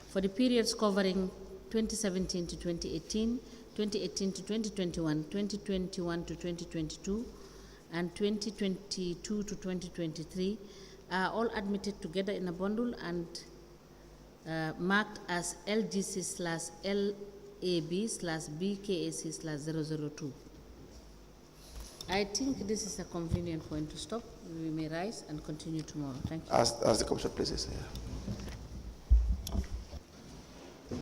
for the periods covering 2017 to 2018, 2018 to 2021, 2021 to 2022, and 2022 to 2023 are all admitted together in a bundle and marked as LGC/LAB/BKAC/002. I think this is a convenient point to stop. We may rise and continue tomorrow. Thank you. As the commission places here.